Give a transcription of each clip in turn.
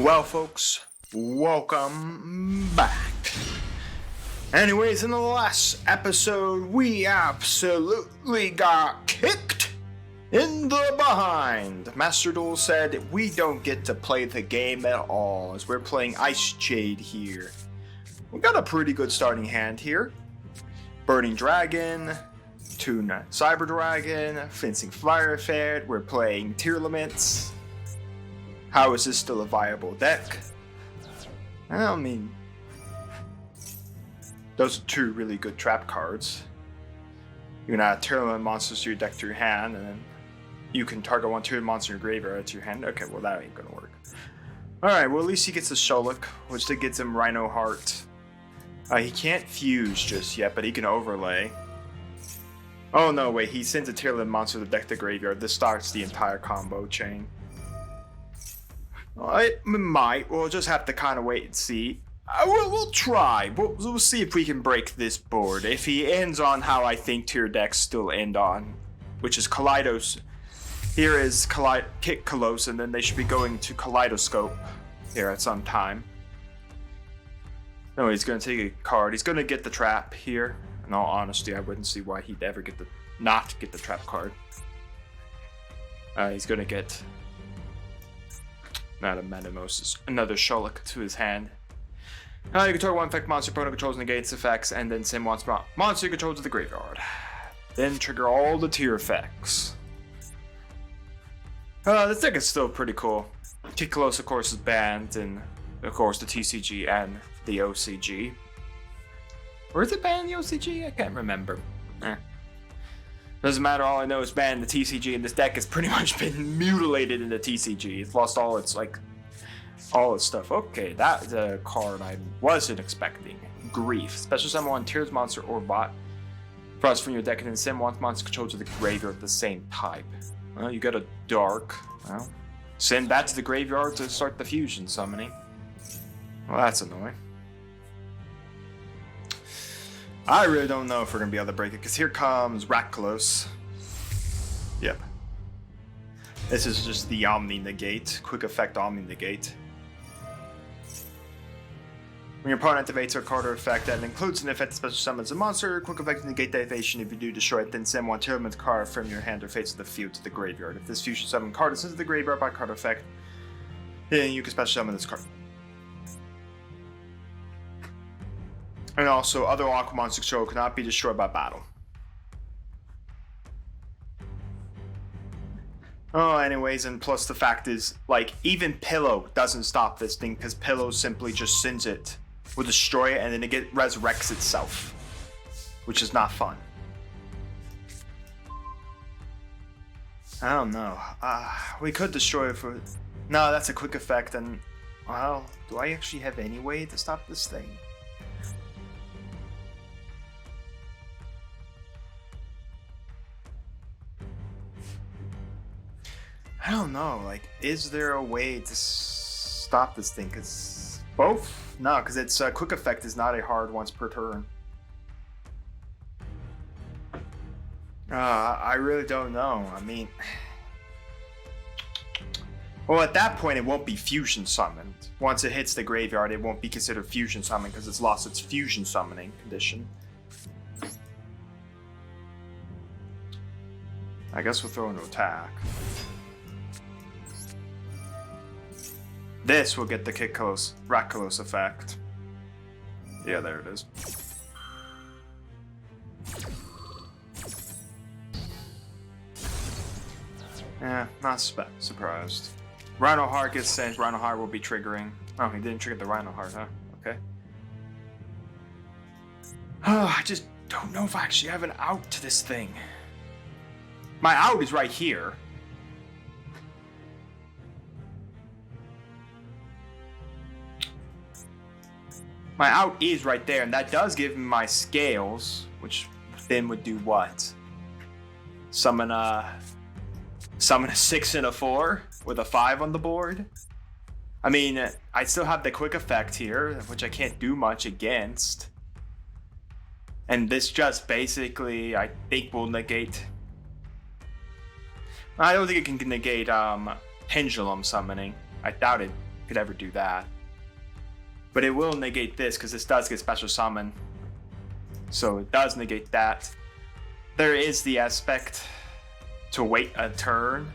Well, folks, welcome back. Anyways, in the last episode, we absolutely got kicked in the behind. Master Duel said we don't get to play the game at all, as we're playing Ice Jade here. We got a pretty good starting hand here. Burning Dragon, Toon Cyber Dragon, Fencing Fire Fed, we're playing Tier Limits. How is this still a viable deck? I mean, those are two really good trap cards. You can add Tier Limit monsters to your deck to your hand, and then you can target one Tier monster in your graveyard to your hand. Okay, well that ain't gonna work. Alright, well at least he gets a Sholok, which then gets him Rhino Heart. He can't fuse just yet, but he can overlay. Oh no, wait, he sends a Tier Limit monster to the deck to graveyard. This starts the entire combo chain. It might. We'll just have to kind of wait and see. We'll try. We'll see if we can break this board. If he ends on how I think tier decks still end on, which is Kaleidos. Here is Kick Kalos, and then they should be going to Kaleidoscope here at some time. No, he's going to take a card. He's going to get the trap here. In all honesty, I wouldn't see why he'd ever not get the trap card. He's going to get... not a Metamorphosis, another Sholok to his hand. You can target one effect monster opponent controls negates effects, and then send one monster you control to the graveyard. Then trigger all the tier effects. This deck is still pretty cool. Kick Close, of course, is banned, and of course the TCG and the OCG. Or is it banned the OCG? I can't remember. Doesn't matter, all I know is banned the TCG, and this deck has pretty much been mutilated in the TCG. It's lost all its stuff. Okay, that's a card I wasn't expecting. Grief. Special summon one Tears monster or bot. Frost from your deck and then send one monster control to the graveyard of the same type. Well, you got a Dark. Well, send that to the graveyard to start the fusion summoning. Well, that's annoying. I really don't know if we're going to be able to break it, because here comes Rakkalos. Yep. This is just the Omni Negate. Quick effect Omni Negate. When your opponent activates a card or effect that includes an effect that special summons a monster, quick effect negate the activation. If you do destroy it, then send one Tier Limit card from your hand or face of the field to the graveyard. If this fusion summon card is sent to the graveyard by card effect, then you can special summon this card. And also, other Aqua monster control cannot be destroyed by battle. Oh, anyways, and plus the fact is, like, even Pillow doesn't stop this thing, because Pillow simply just sends it, will destroy it, and then it resurrects itself, which is not fun. I don't know. We could destroy it for... No, that's a quick effect, and... Well, do I actually have any way to stop this thing? I don't know, like, is there a way to stop this thing? Because both? No, because its quick effect is not a hard once per turn. I really don't know. I mean... Well, at that point, it won't be fusion summoned. Once it hits the graveyard, it won't be considered fusion summoned because it's lost its fusion summoning condition. I guess we'll throw into attack. This will get the Rakkalos effect. Yeah, there it is. Yeah, not surprised. Rhino Heart gets sent. Rhino Heart will be triggering. Oh, he didn't trigger the Rhino Heart, huh? Okay. Oh, I just don't know if I actually have an out to this thing. My out is right here. My out is right there, and that does give me my scales, which then would do what? Summon a 6 and a 4 with a 5 on the board. I mean, I still have the quick effect here, which I can't do much against. And this just basically, I think, will negate... I don't think it can negate Pendulum summoning. I doubt it could ever do that. But it will negate this, because this does get special summon. So it does negate that. There is the aspect to wait a turn.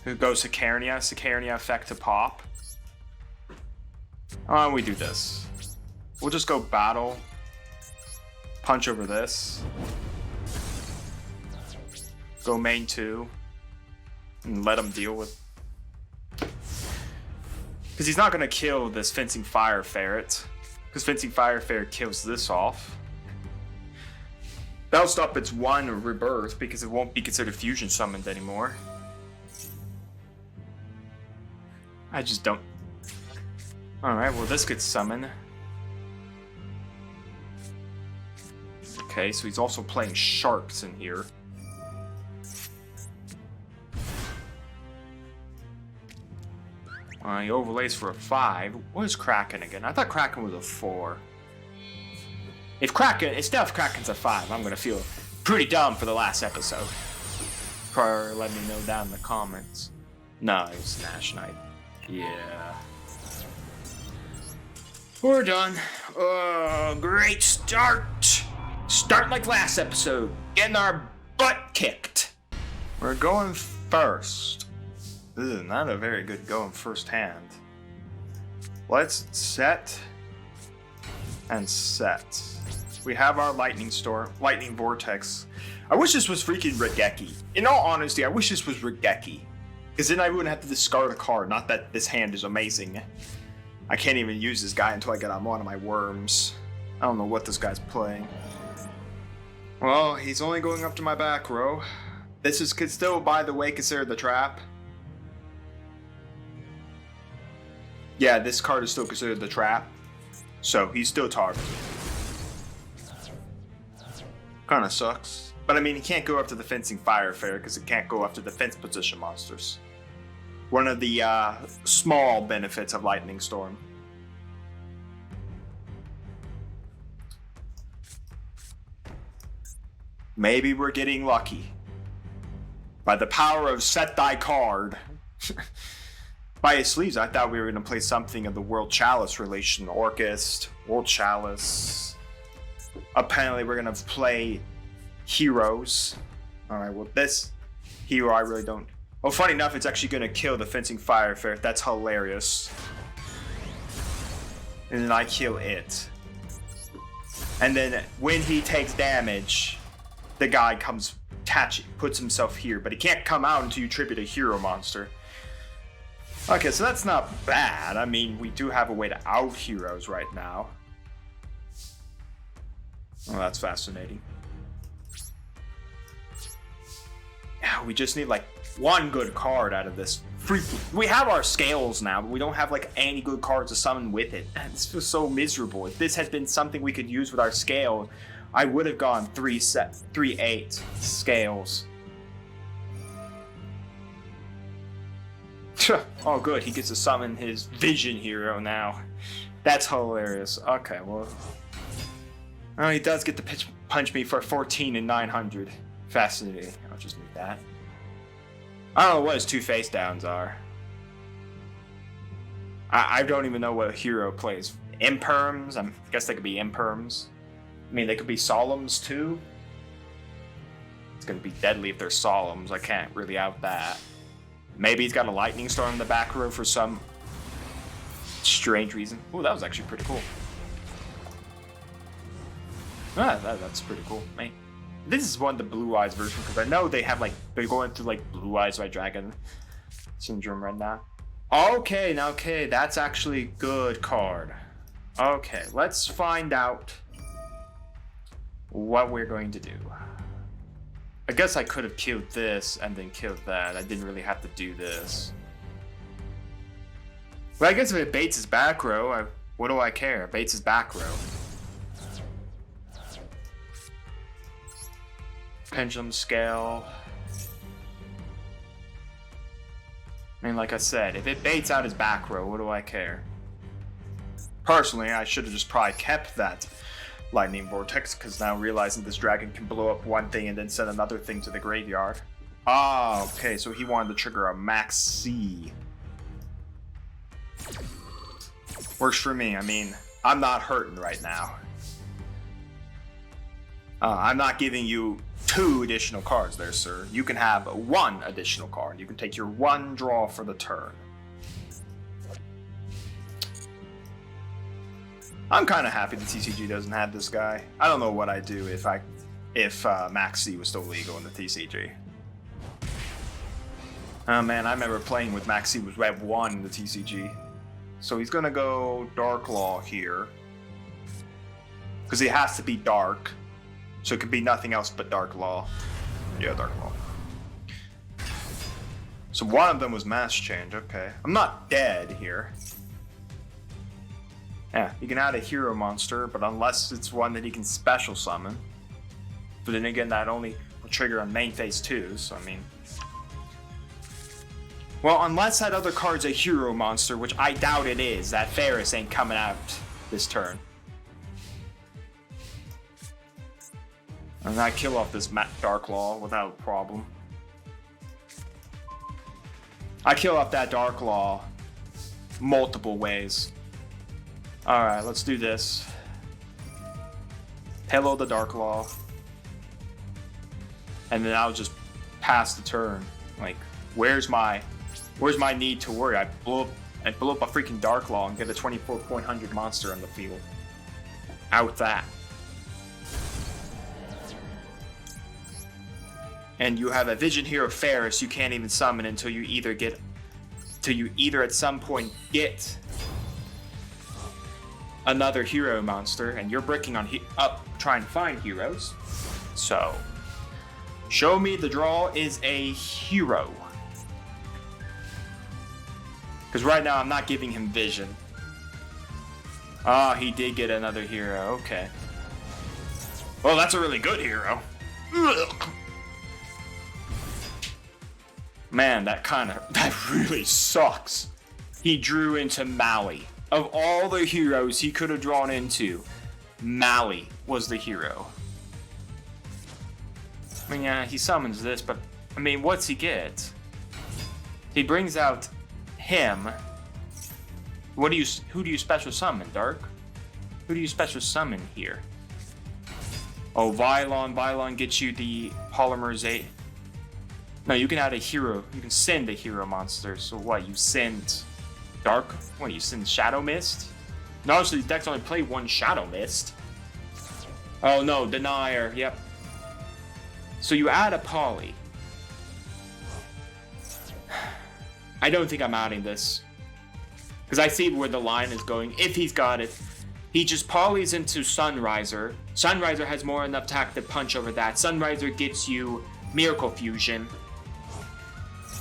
Who goes Sicarnia? Sicarnia effect to pop. We do this. We'll just go battle. Punch over this. Go main 2. And let him deal with. Because he's not going to kill this Fencing Fire Ferret. Because Fencing Fire Ferret kills this off. That'll stop its 1 rebirth because it won't be considered fusion summoned anymore. I just don't. Alright, well, this gets summoned. Okay, so he's also playing sharks in here. He overlays for a 5. What is Kraken again? I thought Kraken was a 4. If Kraken's a 5, I'm gonna feel pretty dumb for the last episode. Or let me know down in the comments. No, it was Nash Knight. Yeah. We're done. Great start. Start like last episode. Getting our butt kicked. We're going first. This is not a very good going first hand. Let's set and set. We have our lightning vortex. I wish this was freaking Regeki. In all honesty, I wish this was Regeki. Because then I wouldn't have to discard a card. Not that this hand is amazing. I can't even use this guy until I get on one of my worms. I don't know what this guy's playing. Well, he's only going up to my back row. This is still, by the way, considered the trap. Yeah, this card is still considered the trap. So, he's still targeted. Kinda sucks. But I mean, he can't go after the Fencing Fire Ferret because it can't go after defense position monsters. One of the small benefits of Lightning Storm. Maybe we're getting lucky. By the power of set thy card. By his sleeves, I thought we were going to play something of the World Chalice relation. Orchest, World Chalice. Apparently we're going to play heroes. Alright, well this hero I really don't... Oh, funny enough, it's actually going to kill the Fencing Fire Ferret. That's hilarious. And then I kill it. And then when he takes damage, the guy comes puts himself here. But he can't come out until you tribute a hero monster. Okay, so that's not bad. I mean, we do have a way to out heroes right now. Oh, that's fascinating. Yeah, we just need like one good card out of this. We have our scales now, but we don't have like any good cards to summon with it. This feels so miserable. If this had been something we could use with our scale, I would have gone 3-8 scales. Oh good, he gets to summon his Vision hero now. That's hilarious. Okay, well... Oh, he does get to punch me for 14 and 900. Fascinating. I'll just need that. I don't know what his 2 face downs are. I don't even know what a hero plays. Imperms? I guess they could be imperms. I mean, they could be solemns too. It's gonna be deadly if they're solemns. I can't really out that. Maybe he's got a Lightning Storm in the back row for some strange reason. Oh, that was actually pretty cool. Ah, that's pretty cool. Man, this is one of the Blue Eyes version because I know they have like they're going through like Blue Eyes White Dragon syndrome right now. Okay, that's actually a good card. Okay, let's find out what we're going to do. I guess I could have killed this and then killed that. I didn't really have to do this. Well, I guess if it baits his back row, what do I care? It baits his back row. Pendulum Scale. I mean, like I said, if it baits out his back row, what do I care? Personally, I should have just probably kept that Lightning Vortex, because now realizing this dragon can blow up one thing and then send another thing to the graveyard. Ah, okay, so he wanted to trigger a Max C. Works for me. I mean, I'm not hurting right now. I'm not giving you 2 additional cards there, sir. You can have 1 additional card. You can take your 1 draw for the turn. I'm kind of happy the TCG doesn't have this guy. I don't know what I'd do if Max C was still legal in the TCG. Oh man, I remember playing with Max C with Web 1 in the TCG. So he's gonna go Dark Law here. Because he has to be dark. So it could be nothing else but Dark Law. Yeah, Dark Law. So one of them was Mass Change, okay. I'm not dead here. Yeah, you can add a hero monster, but unless it's one that he can special summon. But then again, that only will trigger on main phase 2, so I mean... Well, unless that other card's a hero monster, which I doubt it is, that Ferris ain't coming out this turn. And I kill off this Dark Law without a problem. I kill off that Dark Law multiple ways. Alright, let's do this. Hello the Dark Law. And then I'll just pass the turn. Like, where's my need to worry? I blew up a freaking Dark Law and get a 24-point monster on the field. Out that. And you have a Vision Hero Ferris you can't even summon until you either at some point get another hero monster, and you're bricking on up trying to find heroes. So, show me the draw is a hero. Because right now I'm not giving him Vision. Ah, he did get another hero, okay. Well, that's a really good hero. Ugh. Man, that really sucks. He drew into Maui. Of all the heroes he could have drawn into, Maui was the hero. I mean, yeah, he summons this, but, I mean, what's he get? He brings out him. Who do you special summon, Dark? Who do you special summon here? Oh, Vylon. Vylon gets you the polymerizate. No, you can add a hero. You can send a hero monster. So what? You send Dark? What? You send Shadow Mist? No, so these decks only play 1 Shadow Mist. Oh no, Denier. Yep. So you add a poly. I don't think I'm adding this. Because I see where the line is going. If he's got it, he just polys into Sunriser. Sunriser has more enough attack to punch over that. Sunriser gets you Miracle Fusion.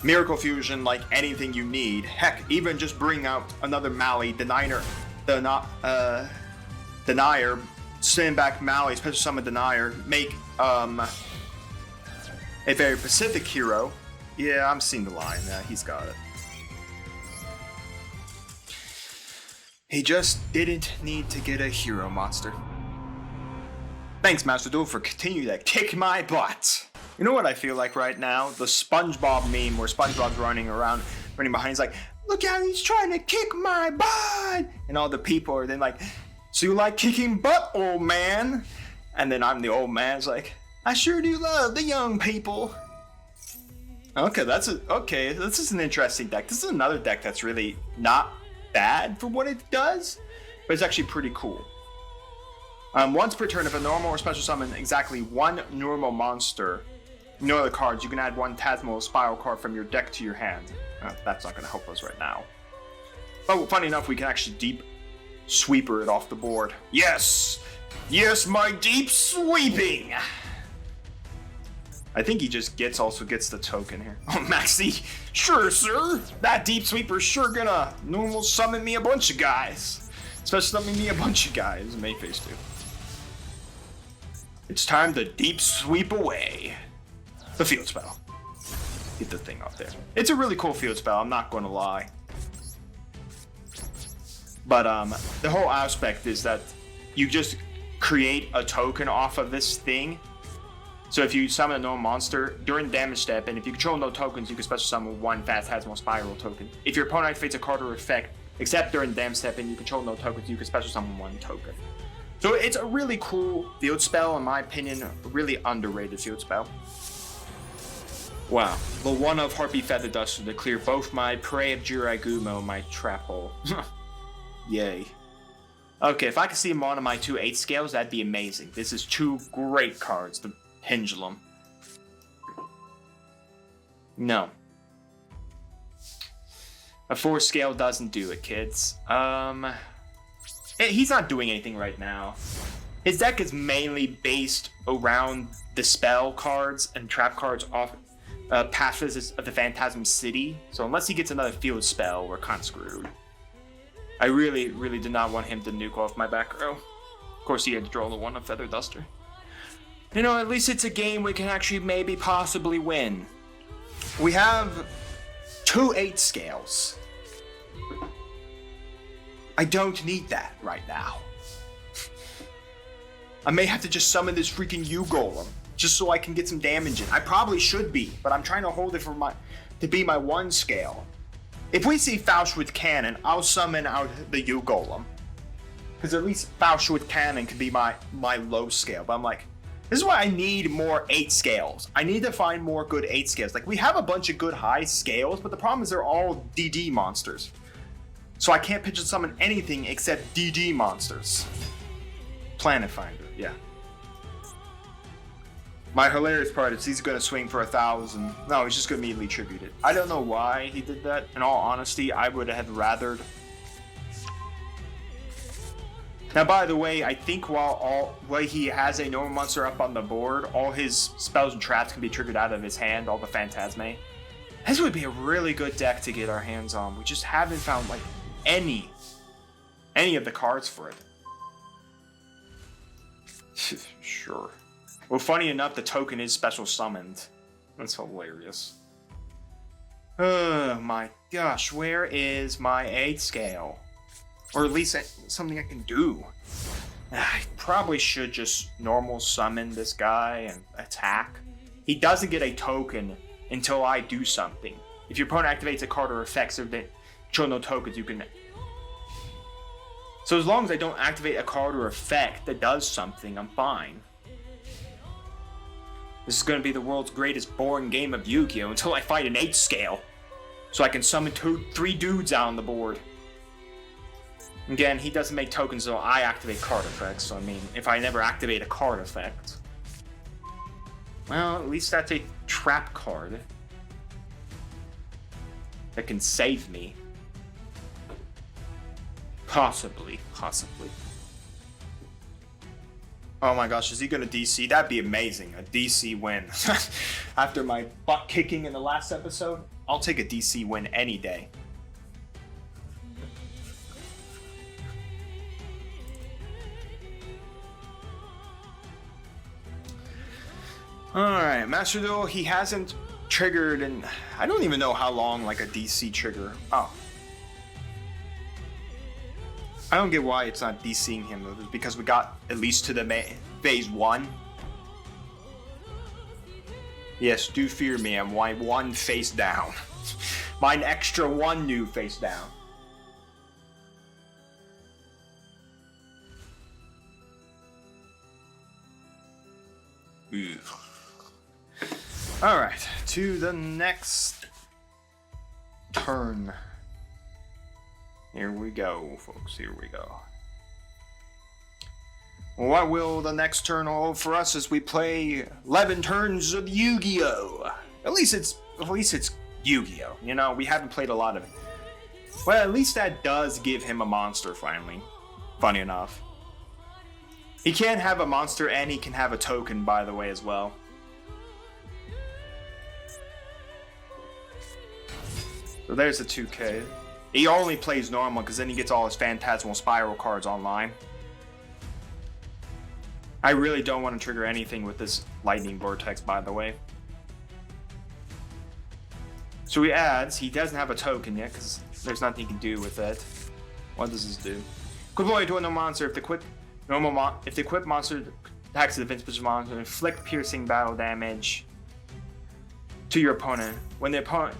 Miracle Fusion, like anything you need. Heck, even just bring out another Maui, Denier, send back Maui, special summon Denier, make a very Pacific hero. Yeah, I'm seeing the line. Yeah, he's got it. He just didn't need to get a hero monster. Thanks, Master Duel, for continuing to kick my butt. You know what I feel like right now? The SpongeBob meme where SpongeBob's running behind. He's like, look how he's trying to kick my butt. And all the people are then like, so you like kicking butt, old man? And then I'm the old man. It's like, I sure do love the young people. Okay, this is an interesting deck. This is another deck that's really not bad for what it does, but it's actually pretty cool. Once per turn, if a normal or special summon exactly 1 normal monster, no other cards, you can add 1 Tasmal Spiral card from your deck to your hand. That's not going to help us right now. But funny enough, we can actually deep sweeper it off the board. Yes! Yes, my deep sweeping! I think he just also gets the token here. Oh, Maxie, sure, sir. That deep sweeper's sure gonna normal summon me a bunch of guys. Especially summon me a bunch of guys. Main phase 2. It's time to deep sweep away the field spell. Get the thing up there. It's a really cool field spell, I'm not gonna lie. But the whole aspect is that you just create a token off of this thing. So if you summon a normal monster during the damage step, and if you control no tokens, you can special summon 1 fast Tasmal Spiral token. If your opponent activates a card or effect Except during Dam Step and you control no tokens, you can special summon 1 token. So it's a really cool field spell, in my opinion, a really underrated field spell. Wow, the one of Harpy Feather Duster to clear both my Prey of Jiraigumo and my Trap Hole. Yay. Okay, if I could see him on my 2 8 scales, that'd be amazing. This is 2 great cards, the Pendulum. No. A 4 scale doesn't do it, kids. He's not doing anything right now. His deck is mainly based around the spell cards and trap cards off passes of the Phantasm City. So unless he gets another field spell, we're kind of screwed. I really, really did not want him to nuke off my back row. Of course, he had to draw the 1 of Feather Duster. You know, at least it's a game we can actually maybe possibly win. We have 2 8 scales. I don't need that right now. I may have to just summon this freaking YuGiOh just so I can get some damage in. I probably should be, but I'm trying to hold it for to be my 1 scale. If we see Faust with Cannon, I'll summon out the YuGiOh. Because at least Faust with Cannon can be my low scale. But I'm like, this is why I need more 8 scales. I need to find more good 8 scales. Like, we have a bunch of good high scales, but the problem is they're all DD monsters. So I can't pitch and summon anything except DD monsters. Planet Finder, yeah. My hilarious part is he's gonna swing for 1,000. No, he's just gonna immediately tribute it. I don't know why he did that. In all honesty, I would have rathered. Now, by the way, I think while he has a normal monster up on the board, all his spells and traps can be triggered out of his hand, all the Phantasme. This would be a really good deck to get our hands on. We just haven't found, like, any of the cards for it. Sure. Well, funny enough, the token is special summoned. That's hilarious. Oh my gosh, where is my 8 scale? Or at least something I can do. I probably should just normal summon this guy and attack. He doesn't get a token until I do something. If your opponent activates a card or effects of the control no tokens, you can. So as long as I don't activate a card or effect that does something, I'm fine. This is going to be the world's greatest boring game of YuGiOh until I fight an 8 scale. So I can summon 3 dudes out on the board. Again, he doesn't make tokens until I activate card effects. So I mean, if I never activate a card effect, well, at least that's a trap card that can save me. Possibly. Oh my gosh, is he gonna DC? That'd be amazing. A DC win. After my butt kicking in the last episode, I'll take a DC win any day. Alright, Master Duel, he hasn't triggered in I don't even know how long, like a DC trigger. Oh. I don't get why it's not DCing him. It was because we got at least to the phase 1. Yes, do fear me, I'm 1 face down. Mine extra 1 new face down. Alright, to the next turn. Here we go, folks, here we go. What will the next turn hold for us as we play 11 turns of YuGiOh? At least it's YuGiOh, you know, we haven't played a lot of it. Well, at least that does give him a monster finally. Funny enough. He can have a monster and he can have a token, by the way, as well. So there's the 2K. He only plays normal because then he gets all his Phantasmal Spiral cards online. I really don't want to trigger anything with this Lightning Vortex, by the way. So he adds, he doesn't have a token yet because there's nothing he can do with it. What does this do? Deploy to a no monster if the equipped monster attacks the defense monster, inflict piercing battle damage to your opponent. When the opponent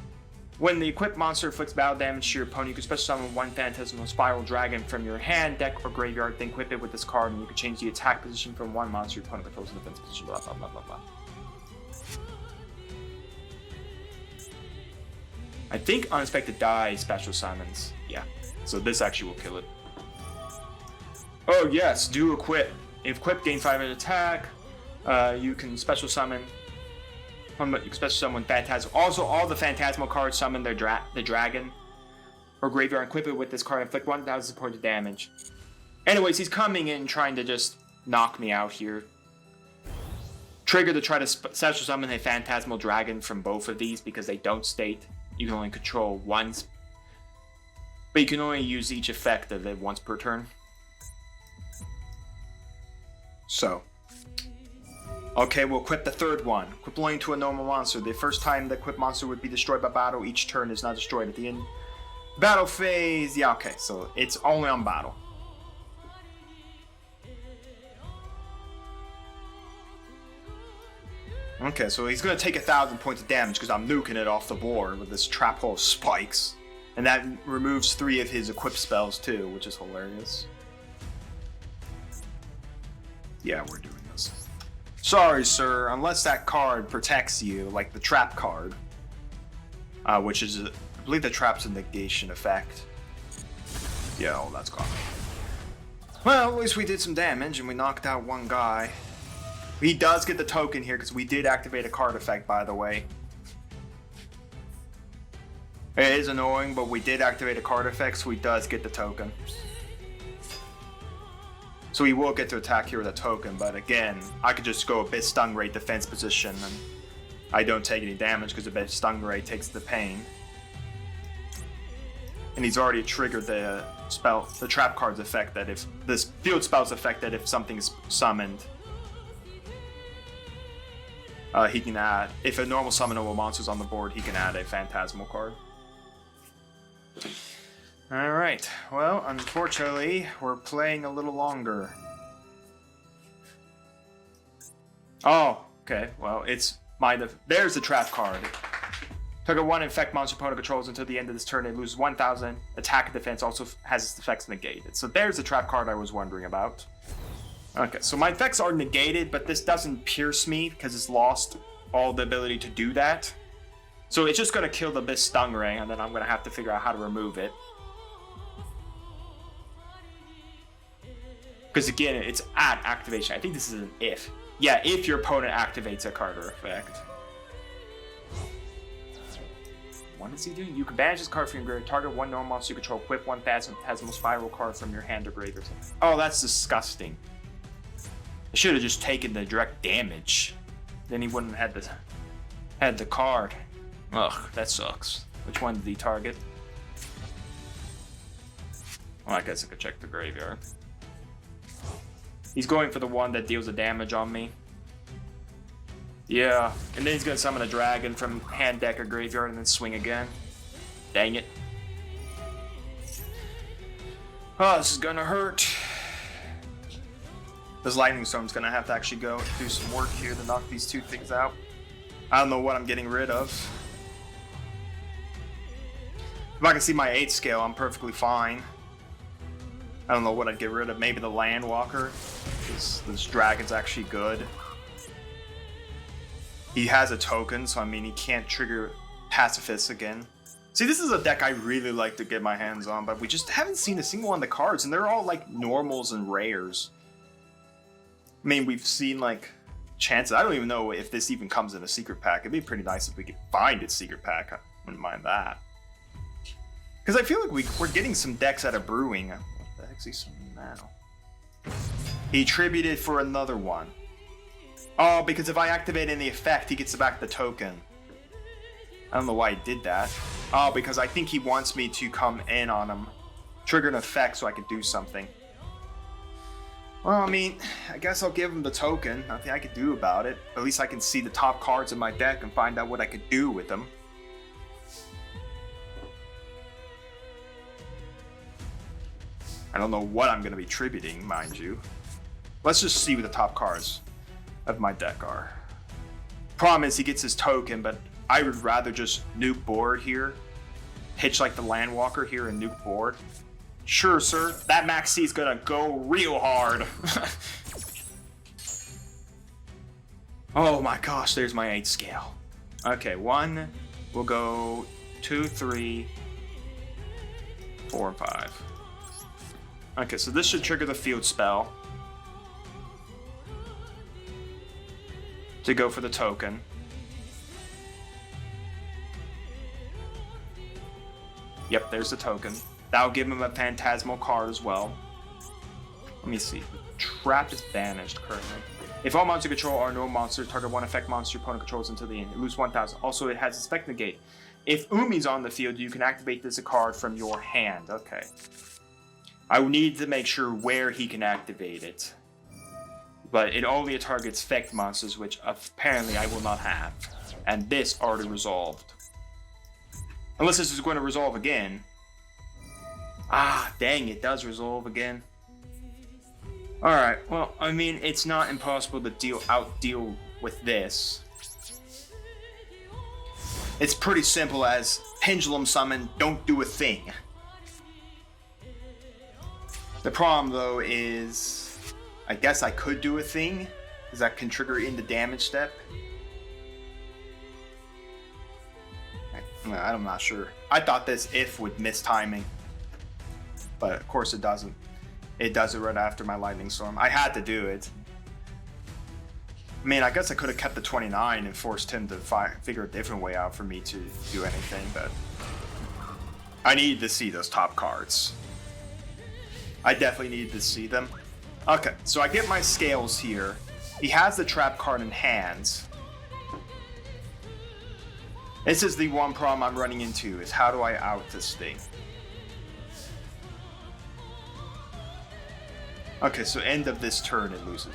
When the equipped monster inflicts battle damage to your opponent, you can special summon one Phantasmal Spiral Dragon from your hand, deck, or graveyard, then equip it with this card, and you can change the attack position from one monster your opponent controls in the defense position, blah blah blah blah blah. I think Unexpected Die special summons. Yeah, so this actually will kill it. Oh yes, do equip. If equipped, gain 5 attack. You can special summon. You can special summon Phantasm. Also, all the Phantasmal cards summon the dragon or graveyard and equip it with this card. Inflict 1,000 supported damage. Anyways, he's coming in trying to just knock me out here. Trigger to try to special summon a Phantasmal Dragon from both of these because they don't state. You can only control once, but you can only use each effect of it once per turn. So, okay, we'll equip the third one. Equip belonging to a normal monster. The first time the equipped monster would be destroyed by battle, each turn is not destroyed at the end. Battle phase, yeah, okay, so it's only on battle. Okay, so he's gonna take 1,000 points of damage because I'm nuking it off the board with this trap hole spikes. And that removes 3 of his equipped spells too, which is hilarious. Yeah, we're doing this. Sorry, sir, unless that card protects you, like the trap card. Which is, I believe the trap's a negation effect. Yeah, well, that's gone. Well, at least we did some damage and we knocked out one guy. He does get the token here because we did activate a card effect, by the way. It is annoying, but we did activate a card effect, so he does get the token. So he will get to attack here with a token, but again, I could just go a bit stun rate defense position and I don't take any damage because the bit stun rate takes the pain. And he's already triggered the spell, the trap card's effect that if this field spell's effect that if something's summoned, he can add, if a normal summonable monster's on the board, he can add a Phantasmal card. Alright, well, unfortunately, we're playing a little longer. Oh, okay, well, it's there's the trap card. Target 1 infect monster opponent controls until the end of this turn. It loses 1,000. Attack and defense also has its effects negated. So there's the trap card I was wondering about. Okay, so my effects are negated, but this doesn't pierce me because it's lost all the ability to do that. So it's just going to kill the Abyss Stung Ray, and then I'm going to have to figure out how to remove it. Because again, it's at activation. I think this is an if. Yeah, if your opponent activates a card or effect. What is he doing? You can banish this card from your graveyard. Target 1 normal monster you control. Equip 1 Phantasmal Spiral card from your hand or graveyard. Oh, that's disgusting. I should have just taken the direct damage. Then he wouldn't have had the card. Ugh, that sucks. Which one did he target? Well, I guess I could check the graveyard. He's going for the one that deals the damage on me. Yeah, and then he's gonna summon a dragon from hand, deck, or graveyard and then swing again. Dang it. Oh, this is gonna hurt. This lightning storm's gonna have to actually go do some work here to knock these two things out. I don't know what I'm getting rid of. If I can see my 8 scale, I'm perfectly fine. I don't know what I'd get rid of. Maybe the Landwalker. This dragon's actually good. He has a token, so I mean he can't trigger Pacifist again. See, this is a deck I really like to get my hands on, but we just haven't seen a single one of the cards, and they're all like normals and rares. I mean, we've seen like chances. I don't even know if this even comes in a secret pack. It'd be pretty nice if we could find its secret pack. I wouldn't mind that. Because I feel like we're getting some decks out of brewing. What the heck's he summoning now? He tributed for another one. Oh, because if I activate any effect, he gets back the token. I don't know why he did that. Oh, because I think he wants me to come in on him. Trigger an effect so I could do something. Well, I mean, I guess I'll give him the token. Nothing I could do about it. At least I can see the top cards in my deck and find out what I could do with them. I don't know what I'm going to be tributing, mind you. Let's just see what the top cards of my deck are. Problem is he gets his token, but I would rather just nuke board here pitch like the Landwalker here and nuke board. Sure, sir. That Max C is gonna go real hard. Oh my gosh, there's my 8 scale. Okay, 1, we'll go 2, 3, 4, and 5. Okay, so this should trigger the field spell to go for the token. Yep, there's the token. That'll give him a phantasmal card as well. Let me see. Trap is banished currently. If all monster control are no monsters, target one effect monster your opponent controls until the end. You lose 1,000. Also, it has a spec negate. If Umi's on the field, you can activate this card from your hand. Okay. I need to make sure where he can activate it. But it only targets effect monsters, which apparently I will not have. And this already resolved. Unless this is going to resolve again. Ah, dang, it does resolve again. Alright, well, I mean, it's not impossible to outdeal with this. It's pretty simple as Pendulum Summon, don't do a thing. The problem, though, is I guess I could do a thing, because that can trigger in the damage step. I'm not sure. I thought this if would miss timing, but of course it doesn't. It does it right after my Lightning Storm. I had to do it. I mean, I guess I could have kept the 29 and forced him to figure a different way out for me to do anything, but I needed to see those top cards. I definitely needed to see them. Okay, so I get my scales here. He has the trap card in hand. This is the one problem I'm running into, is how do I out this thing? Okay, so end of this turn it loses.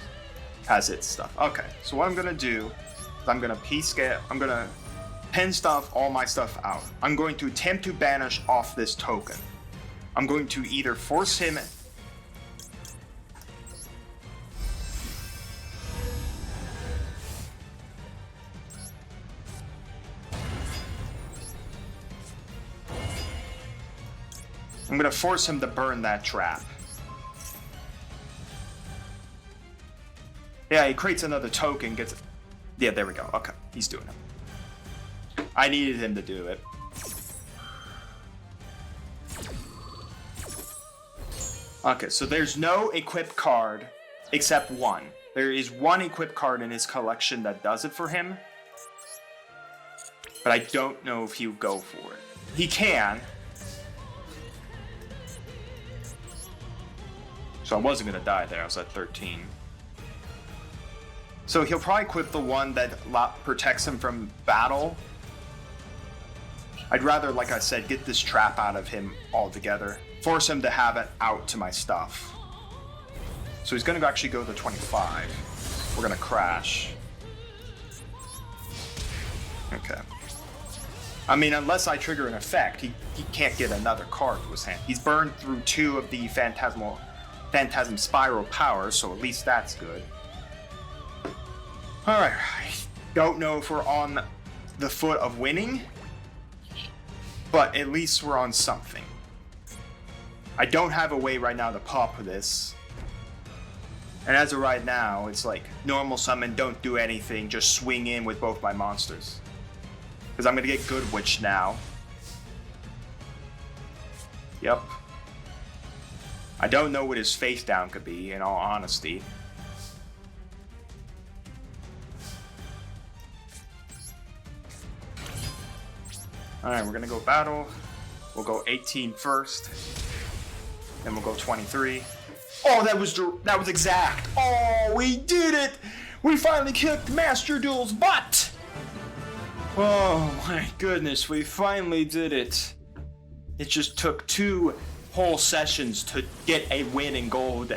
Has its stuff. Okay, so what I'm gonna do is I'm gonna I'm gonna pen stuff all my stuff out. I'm going to attempt to banish off this token. I'm going to either force him to burn that trap. Yeah, he creates another token, gets it. Yeah, there we go. Okay, he's doing it. I needed him to do it. Okay, so there's no equipped card except one. There is one equipped card in his collection that does it for him, but I don't know if he'll go for it. He can. So I wasn't gonna die there, I was at 13. So he'll probably equip the one that protects him from battle. I'd rather, like I said, get this trap out of him altogether. Force him to have it out to my stuff. So he's gonna actually go to 25. We're gonna crash. Okay. I mean, unless I trigger an effect, he can't get another card to his hand. He's burned through 2 of the Phantasm Spiral powers, so at least that's good. Alright, I don't know if we're on the foot of winning, but at least we're on something. I don't have a way right now to pop this. And as of right now, it's like, normal summon, don't do anything, just swing in with both my monsters. Because I'm going to get Good Witch now. Yep. I don't know what his face down could be, in all honesty. Alright, we're gonna go battle. We'll go 18 first. Then we'll go 23. Oh, that was exact! Oh, we did it! We finally kicked Master Duel's butt! Oh my goodness, we finally did it. It just took 2 whole sessions to get a win in gold.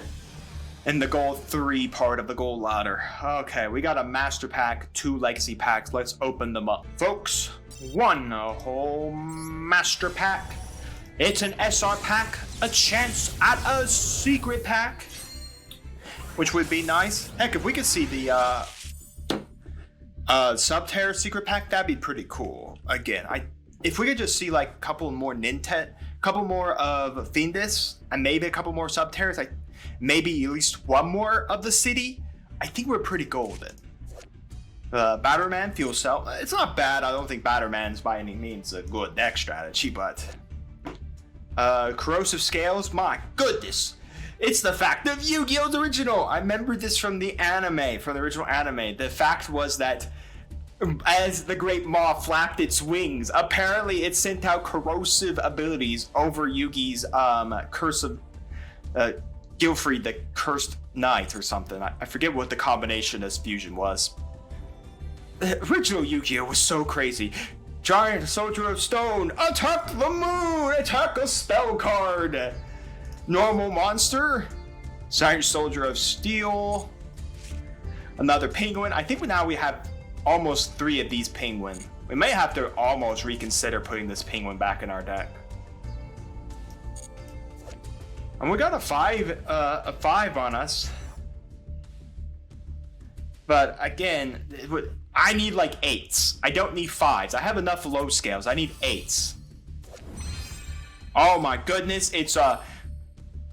In the gold 3 part of the gold ladder. Okay, we got a master pack, 2 legacy packs. Let's open them up. Folks, 1 whole master pack. It's an SR pack, a chance at a secret pack, which would be nice. Heck, if we could see the Subterra secret pack, that'd be pretty cool. Again, I if we could just see like a couple more Nintet, a couple more of Fiendus, and maybe a couple more Subterrors, like maybe at least one more of the city, I think we're pretty golden. Batterman, Fuel Cell, it's not bad. I don't think Batterman's by any means a good deck strategy, but Corrosive Scales, my goodness. It's the fact of Yu-Gi-Oh's original. I remember this from the anime, from the original anime. The fact was that as the great maw flapped its wings, apparently it sent out corrosive abilities over Yugi's curse of Gilfried, the Cursed Knight or something. I forget what the combination as fusion was. The original Yu-Gi-Oh was so crazy. Giant Soldier of Stone, attack the moon, attack a spell card. Normal monster, Giant Soldier of Steel, another penguin. I think now we have almost 3 of these penguin. We may have to almost reconsider putting this penguin back in our deck. And we got a 5 on us. But again, I need like 8s. I don't need 5s. I have enough low scales. I need 8s. Oh my goodness, it's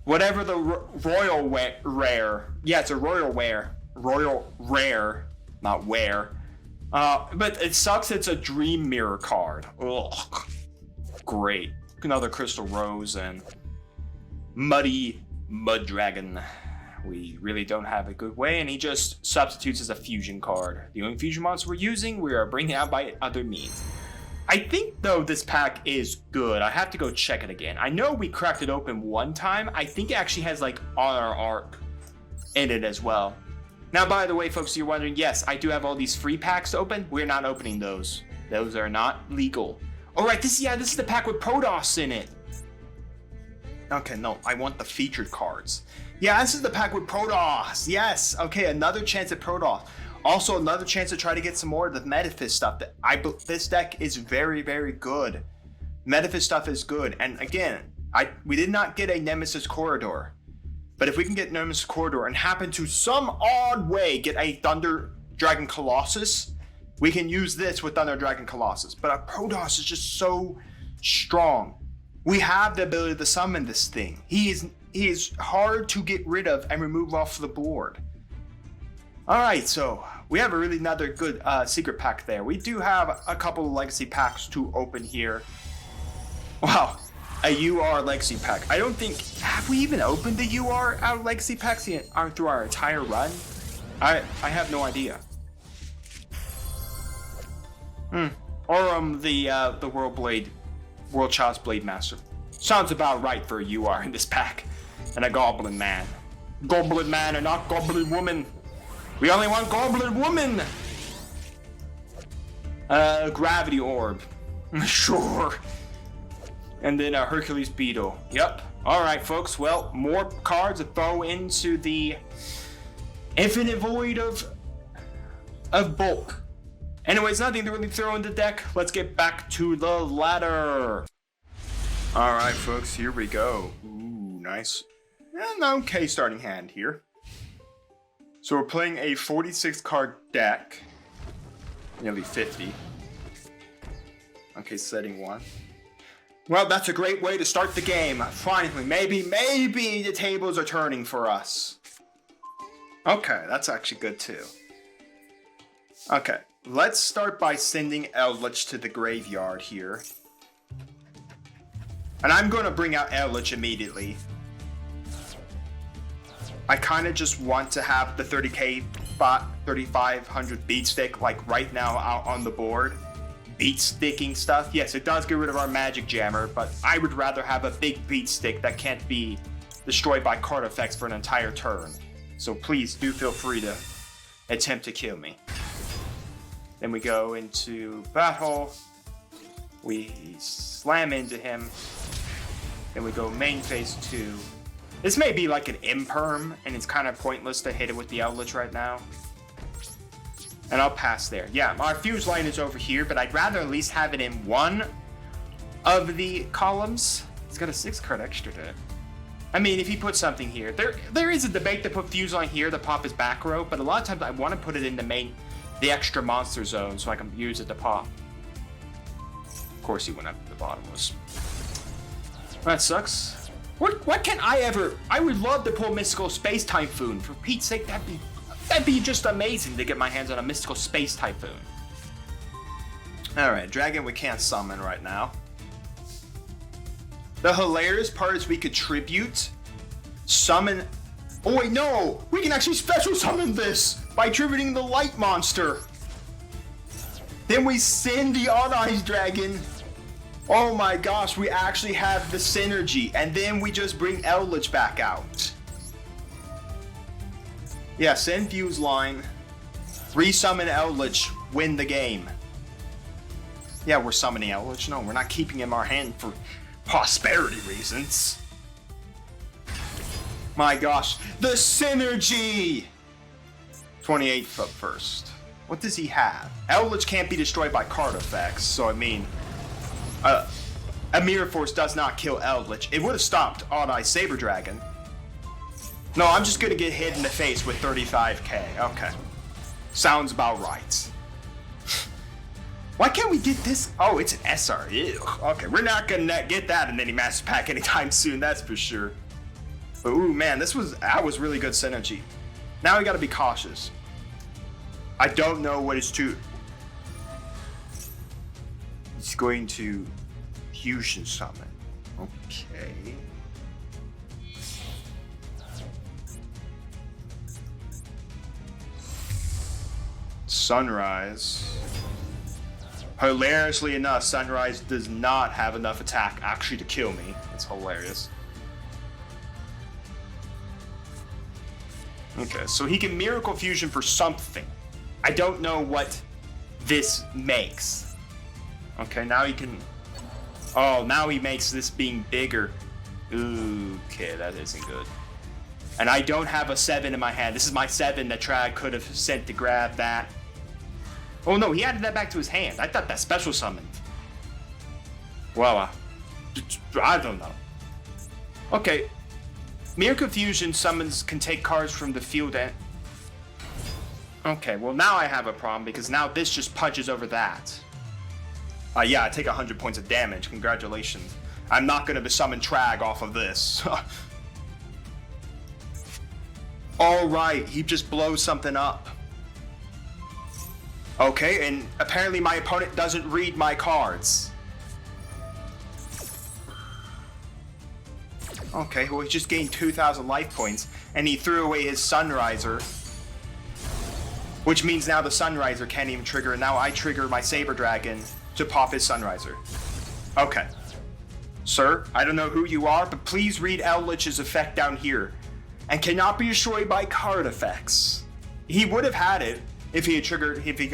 whatever the royal rare. Yeah, it's a royal rare. Royal rare, not wear. But it sucks it's a Dream Mirror card. Ugh. Great. Another Crystal Rose and Muddy Mud Dragon. We really don't have a good way, and he just substitutes as a fusion card. The only fusion monster we're using, we are bringing out by other means. I think, though, this pack is good. I have to go check it again. I know we cracked it open one time. I think it actually has, like, Honor Arc in it as well. Now, by the way, folks, you're wondering, yes, I do have all these free packs to open. We're not opening those. Those are not legal. All right, this is the pack with Protoss in it. Okay, no, I want the featured cards. Yeah, this is the pack with Protoss. Yes, okay, another chance at Protoss. Also, another chance to try to get some more of the Metaphys stuff. This deck is very, very good. Metaphys stuff is good. And again, we did not get a Nemesis Corridor. But if we can get Nemesis Corridor and happen to some odd way get a Thunder Dragon Colossus, we can use this with Thunder Dragon Colossus. But our Protoss is just so strong. We have the ability to summon this thing. He is hard to get rid of and remove off the board. Alright, so we have another good secret pack there. We do have a couple of legacy packs to open here. Wow, a UR legacy pack. I don't think, have we even opened the UR out of legacy packs through our entire run? I have no idea. Or the World Child's Blade Master. Sounds about right for a UR in this pack. And a Goblin Man. Goblin Man and not Goblin Woman. We only want Goblin Woman! Gravity Orb. Sure. And then a Hercules Beetle. Yep. Alright, folks. Well, more cards to throw into the infinite void of bulk. Anyways, nothing to really throw in the deck. Let's get back to the ladder. Alright, folks. Here we go. Ooh, nice. An okay starting hand here. So we're playing a 46 card deck. Nearly 50. Okay, setting 1. Well, that's a great way to start the game. Finally, maybe the tables are turning for us. Okay, that's actually good too. Okay, let's start by sending Eldritch to the graveyard here. And I'm going to bring out Eldritch immediately. I kind of just want to have the 30k bot 3500 beat stick like right now out on the board. Beat sticking stuff. Yes, it does get rid of our magic jammer, but I would rather have a big beat stick that can't be destroyed by card effects for an entire turn. So please do feel free to attempt to kill me. Then we go into battle. We slam into him. Then we go main phase 2. This may be like an imperm, and it's kind of pointless to hit it with the Eldritch right now. And I'll pass there. Yeah, our fuse line is over here, but I'd rather at least have it in one of the columns. It's got a 6 card extra to it. I mean, if he puts something here, there is a debate to put fuse line here to pop his back row, but a lot of times I want to put it in the extra monster zone so I can use it to pop. Of course he went up to the bottomless. That sucks. What can I ever... I would love to pull Mystical Space Typhoon. For Pete's sake, that'd be just amazing to get my hands on a Mystical Space Typhoon. Alright, Dragon we can't summon right now. The hilarious part is we could tribute, summon... Oh wait, no! We can actually special summon this by tributing the Light Monster. Then we send the Odd Eyes Dragon. Oh my gosh, we actually have the synergy. And then we just bring Eldritch back out. Yeah, send Fuse Line. Resummon Eldritch, win the game. Yeah, we're summoning Eldritch. No, we're not keeping him in our hand for prosperity reasons. My gosh, the synergy! 28 foot first. What does he have? Eldritch can't be destroyed by card effects, so I mean... a Mirror Force does not kill Eldritch. It would have stopped Odd Eye Saber Dragon. No, I'm just gonna get hit in the face with 35k. Okay. Sounds about right. Why can't we get this? Oh, it's an SR. Ew. Okay, we're not gonna get that in any Master Pack anytime soon, that's for sure. But ooh, man, that was really good synergy. Now we gotta be cautious. I don't know what is to... He's going to fusion summon. Okay. Sunrise. Hilariously enough, Sunrise does not have enough attack actually to kill me. It's hilarious. Okay, so he can Miracle Fusion for something. I don't know what this makes. Okay, now he can... Oh, now he makes this being bigger. Ooh, okay, that isn't good. And I don't have a 7 in my hand. This is my 7 that Trag could have sent to grab that. Oh no, he added that back to his hand. I thought that special summoned. Well, I don't know. Okay. Miracle Fusion summons can take cards from the field and... Okay, well now I have a problem because now this just punches over that. Yeah, I take 100 points of damage. Congratulations. I'm not going to summon Trag off of this. Alright, he just blows something up. Okay, and apparently my opponent doesn't read my cards. Okay, well he just gained 2,000 life points, and he threw away his Sunriser. Which means now the Sunriser can't even trigger, and now I trigger my Saber Dragon to pop his Sunriser. Okay. Sir, I don't know who you are, but please read Eldritch's effect down here. And cannot be destroyed by card effects. He would have had it if he had triggered, if he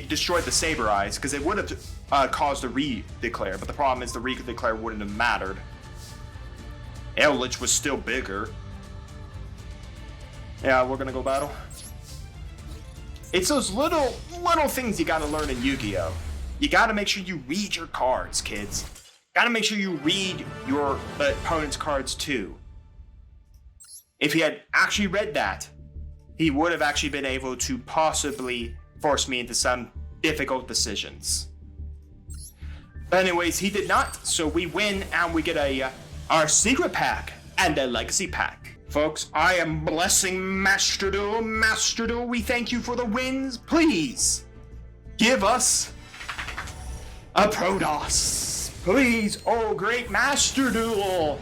destroyed the Saber Eyes, because it would have caused a re-declare, but the problem is the re-declare wouldn't have mattered. Eldritch was still bigger. Yeah, we're gonna go battle. It's those little things you gotta learn in Yu-Gi-Oh! You gotta make sure you read your cards, kids. Gotta make sure you read your opponent's cards too. If he had actually read that, he would have actually been able to possibly force me into some difficult decisions. But anyways, he did not, so we win and we get our secret pack and a legacy pack. Folks, I am blessing Master Duel. Master Duel, we thank you for the wins. Please give us a Protoss. Please, oh great Master Duel.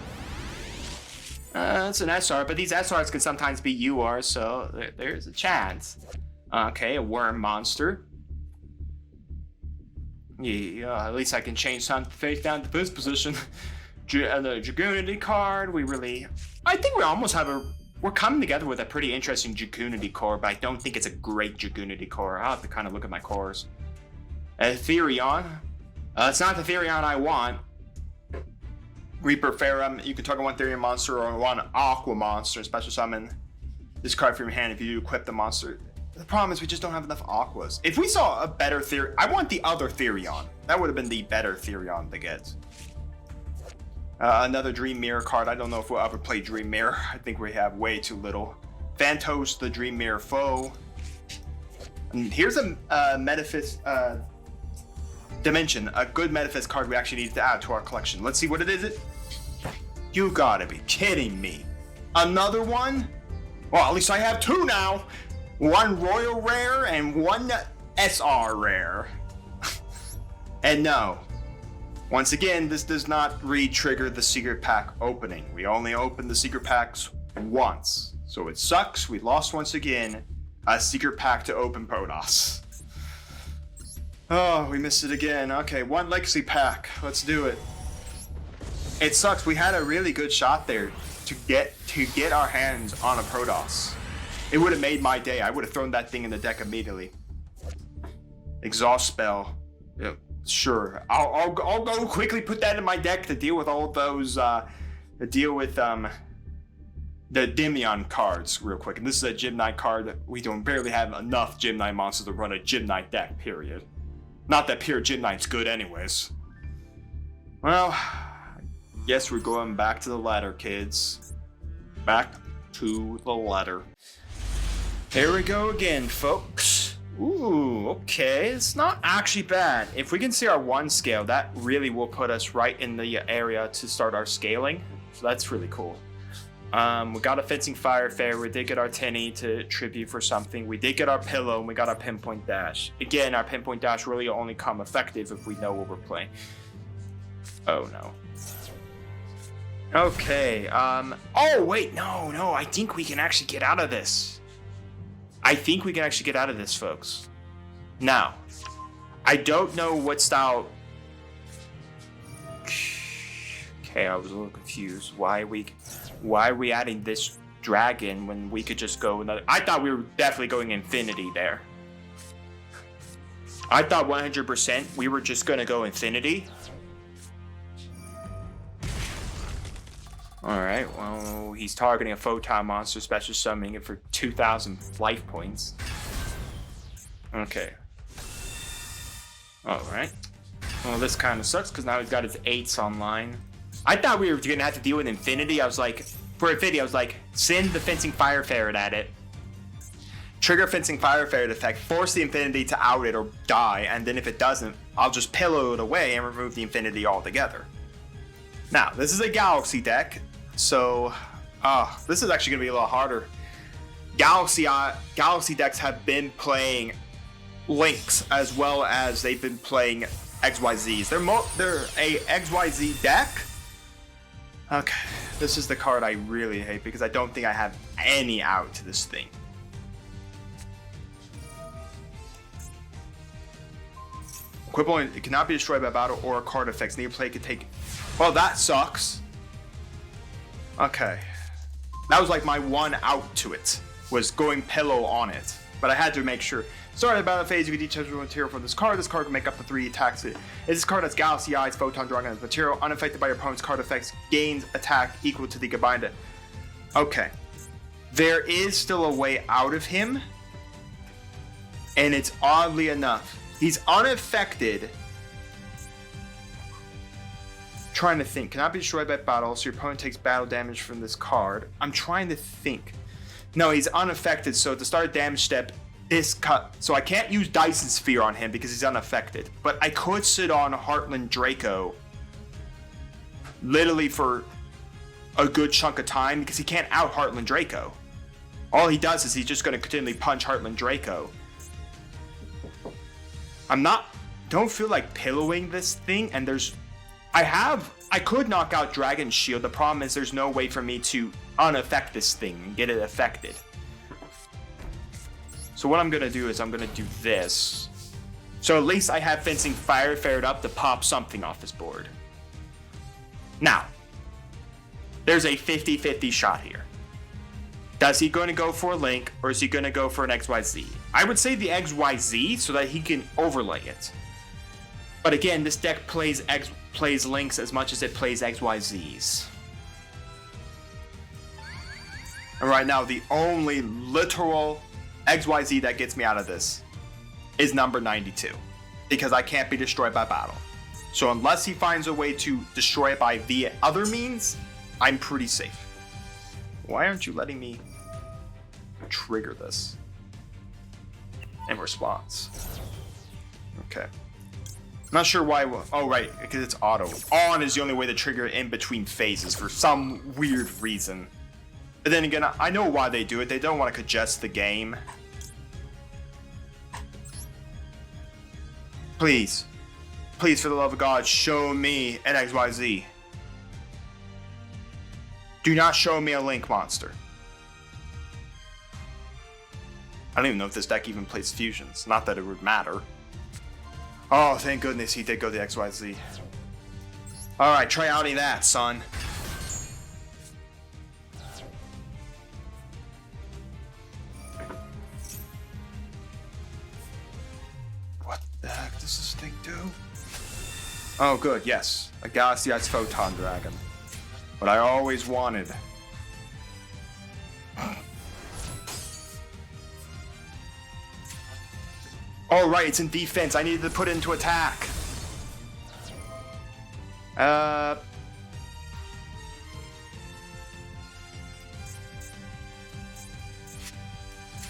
It's an SR, but these SRs can sometimes be URs, so there's a chance. Okay, a Worm Monster. Yeah, at least I can change some face down to this position. The Dragunity card, I think we almost have we're coming together with a pretty interesting Dragunity core, but I don't think it's a great Dragunity core. I'll have to kind of look at my cores. Therion. It's not the Therion I want. Reaper Ferrum, you can target one Therion monster or one Aqua monster, special summon this card from your hand if you equip the monster. The problem is we just don't have enough Aquas. If we saw a better Therion, I want the other Therion. That would have been the better Therion to get. Another Dream Mirror card. I don't know if we'll ever play Dream Mirror. I think we have way too little. Phantos, the Dream Mirror foe. And here's a Dimension, a good Metaphysics card we actually need to add to our collection. Let's see what it is. You gotta be kidding me. Another one? Well, at least I have two now. One Royal Rare and one SR Rare. And no. Once again, this does not re-trigger the secret pack opening. We only open the secret packs once. So it sucks, we lost once again a secret pack to open Protoss. Oh, we missed it again. Okay, one legacy pack, let's do it. It sucks, we had a really good shot there to get our hands on a Protoss. It would have made my day, I would have thrown that thing in the deck immediately. Exhaust spell, yeah. Sure, I'll go quickly put that in my deck to deal with all of those, the Dimion cards real quick. And this is a Gym Knight card. We don't barely have enough Gym Knight monsters to run a Gym Knight deck, period. Not that pure Gym Knight's good anyways. Well, guess we're going back to the ladder, kids. Back to the ladder. Here we go again, folks. Ooh, okay, it's not actually bad. If we can see our 1 scale, that really will put us right in the area to start our scaling. So that's really cool. We got a Fencing Firefarer, we did get our Tinny to tribute for something, we did get our Pillow, and we got our Pinpoint Dash. Again, our Pinpoint Dash really only come effective if we know what we're playing. Oh no. Okay, oh wait, no, I think we can actually get out of this. I think we can actually get out of this, folks. Now, I don't know what style... Okay, I was a little confused. Why are we adding this dragon when we could just go another... I thought we were definitely going Infinity there. I thought 100% we were just going to go Infinity. Alright, well, he's targeting a Photon monster, special summoning it for 2,000 life points. Okay. Alright. Well, this kind of sucks, because now he's got his 8s online. I thought we were going to have to deal with Infinity. I was like, for Infinity, I was like, send the Fencing Firefarer at it. Trigger Fencing Firefarer effect, force the Infinity to out it or die, and then if it doesn't, I'll just pillow it away and remove the Infinity altogether. Now, this is a Galaxy deck. So, this is actually going to be a lot harder. Galaxy decks have been playing Lynx as well as they've been playing XYZs. They're a XYZ deck. Okay, this is the card I really hate because I don't think I have any out to this thing. Equivalent, it cannot be destroyed by battle or card effects. Near play could take... Well, that sucks. Okay. That was like my one out to it, was going Pillow on it. But I had to make sure. Start the battle phase, you can decharge material from this card. This card can make up to 3 attacks. This card has Galaxy Eyes, Photon Dragon as material. Unaffected by your opponent's card effects, gains attack equal to the combined. Okay. There is still a way out of him. And it's oddly enough, he's unaffected. Trying to think. Cannot be destroyed by battle, so your opponent takes battle damage from this card. I'm trying to think. No, he's unaffected, so at the start damage step, this cut. So I can't use Dyson Sphere on him because he's unaffected. But I could sit on Heartland Draco literally for a good chunk of time because he can't out Heartland Draco. All he does is he's just going to continually punch Heartland Draco. Don't feel like pillowing this thing, and I could knock out Dragon Shield. The problem is there's no way for me to unaffect this thing and get it affected. So what I'm going to do is I'm going to do this. So at least I have Fencing Firefared up to pop something off his board. Now, there's a 50-50 shot here. Does he going to go for a Link, or is he going to go for an XYZ? I would say the XYZ so that he can overlay it. But again, this deck plays Links as much as it plays XYZs. And right now, the only literal XYZ that gets me out of this is number 92. Because I can't be destroyed by battle. So unless he finds a way to destroy it by via other means, I'm pretty safe. Why aren't you letting me trigger this? In response. Okay. Not sure why. Oh, right, because it's auto. On is the only way to trigger in between phases for some weird reason. But then again, I know why they do it. They don't want to congest the game. Please. Please, for the love of God, show me an XYZ. Do not show me a Link monster. I don't even know if this deck even plays fusions. Not that it would matter. Oh, thank goodness he did go the XYZ. Alright, try outing that, son. What the heck does this thing do? Oh, good, yes. A Galaxy Eyes Photon Dragon. What I always wanted. Oh, right, it's in defense. I needed to put it into attack.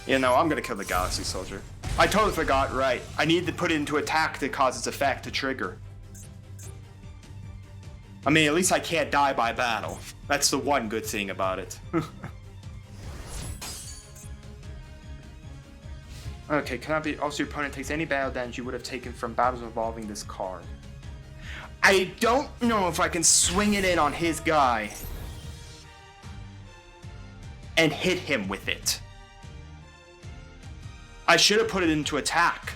You know, I'm gonna kill the Galaxy Soldier. I totally forgot, right. I needed to put it into attack to cause its effect to trigger. I mean, at least I can't die by battle. That's the one good thing about it. Okay, cannot be. Also, your opponent takes any battle damage you would have taken from battles involving this card. I don't know if I can swing it in on his guy and hit him with it. I should have put it into attack.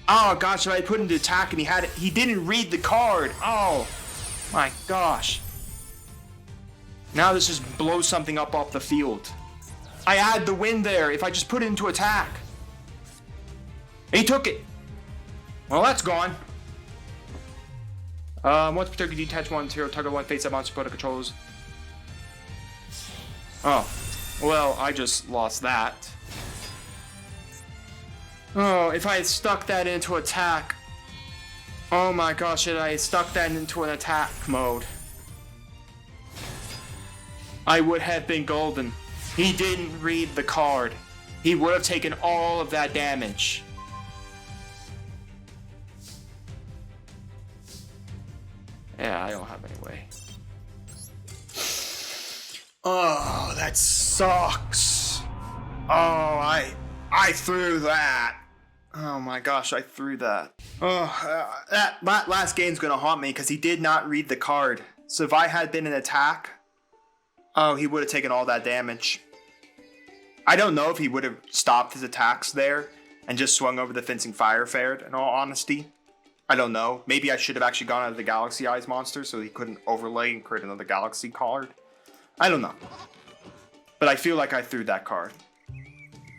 Oh gosh, if I put it into attack and he didn't read the card. Oh my gosh. Now this just blows something up off the field. I had the win there if I just put it into attack. He took it. Well, that's gone. Once per turn, detach one hero, target one face-up monster opponent controls. Oh. Well, I just lost that. Oh, if I had stuck that into attack. Oh my gosh, if I had stuck that into an attack mode, I would have been golden. He didn't read the card. He would have taken all of that damage. Yeah, I don't have any way. Oh, that sucks. Oh, I threw that. Oh my gosh, I threw that. Oh, that last game's gonna haunt me because he did not read the card. So if I had been in attack, oh, he would have taken all that damage. I don't know if he would have stopped his attacks there and just swung over the Fencing Fire Fared, in all honesty. I don't know. Maybe I should have actually gone out of the Galaxy Eyes monster so he couldn't overlay and create another Galaxy card. I don't know. But I feel like I threw that card.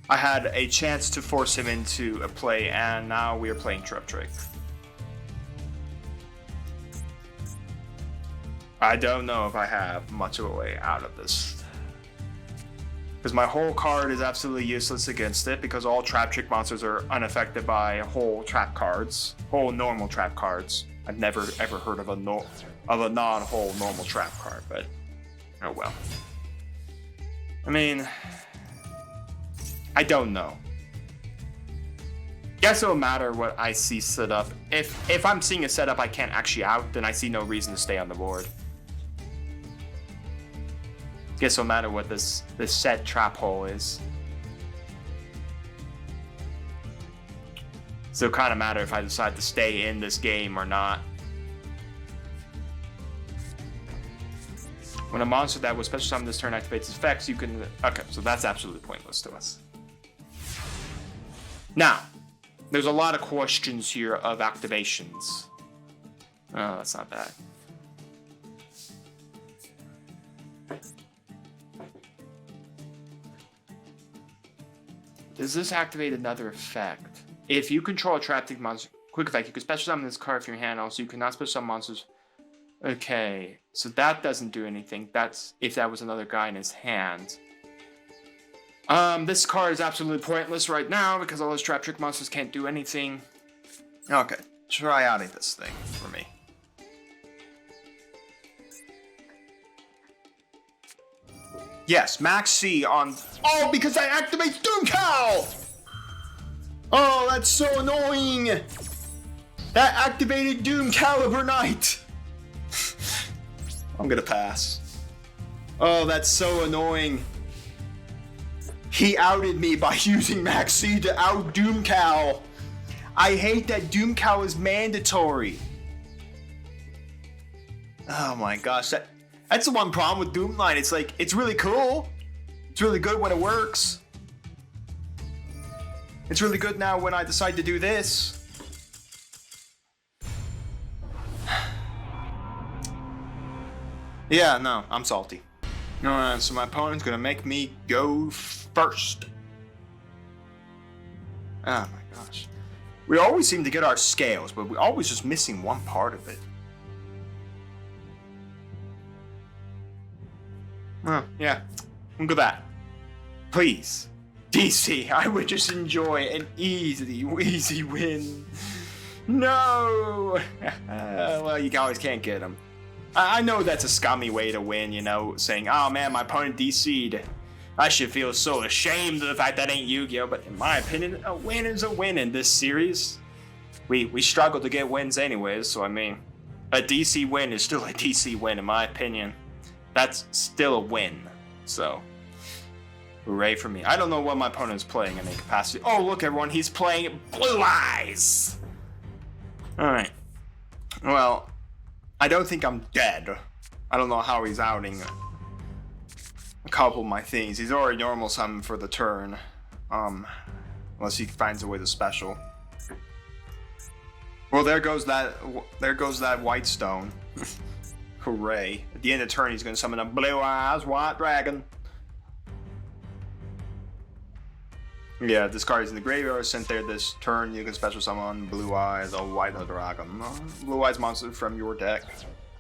I had a chance to force him into a play, and now we are playing Trap Trick. I don't know if I have much of a way out of this. Because my whole card is absolutely useless against it, because all Trap Trick monsters are unaffected by whole trap cards. Whole normal trap cards. I've never ever heard of a non-whole normal trap card, but oh well. I mean, I don't know. Guess it'll matter what I see set up. If I'm seeing a setup I can't actually out, then I see no reason to stay on the board. Guess it'll matter what this set trap hole is. So it'll kind of matter if I decide to stay in this game or not. When a monster that was special summoned this turn activates its effects, you can... Okay, so that's absolutely pointless to us. Now, there's a lot of questions here of activations. Oh, that's not bad. Does this activate another effect? If you control a trap monster, quick effect, you can special summon this card from your hand. Also, you cannot special summon monsters. Okay, so that doesn't do anything. That's if that was another guy in his hand. This card is absolutely pointless right now because all those trap trick monsters can't do anything. Okay, try outing this thing for me. Yes, Max C on... Oh, because I activate Doom Cow! Oh, that's so annoying! That activated Doom Caliber Knight! I'm gonna pass. Oh, that's so annoying. He outed me by using Maxi to out Doom Cal. I hate that Doom Cal is mandatory. Oh my gosh, that's the one problem with Doom Line. It's like, it's really cool. It's really good when it works. It's really good now when I decide to do this. Yeah, no, I'm salty. Alright, so my opponent's gonna make me go first. Oh my gosh. We always seem to get our scales, but we're always just missing one part of it. Oh, yeah. Look at that. Please. DC, I would just enjoy an easy win. No! Well, you always can't get them. I know that's a scummy way to win, you know, saying, oh man, my opponent DC'd. I should feel so ashamed of the fact that ain't Yu-Gi-Oh! But in my opinion, a win is a win in this series. We struggle to get wins anyways, so I mean, a DC win is still a DC win in my opinion. That's still a win, so hooray for me. I don't know what my opponent is playing in a capacity. Oh, look everyone, he's playing Blue Eyes! Alright. Well, I don't think I'm dead. I don't know how he's outing a couple of my things. He's already normal summon for the turn. Unless he finds a way to special. Well, there goes that white stone. Hooray. At the end of the turn, he's going to summon a Blue Eyes White Dragon. Yeah, this card is in the graveyard. Sent there this turn. You can special summon Blue Eyes, a White Dragon. Blue Eyes monster from your deck.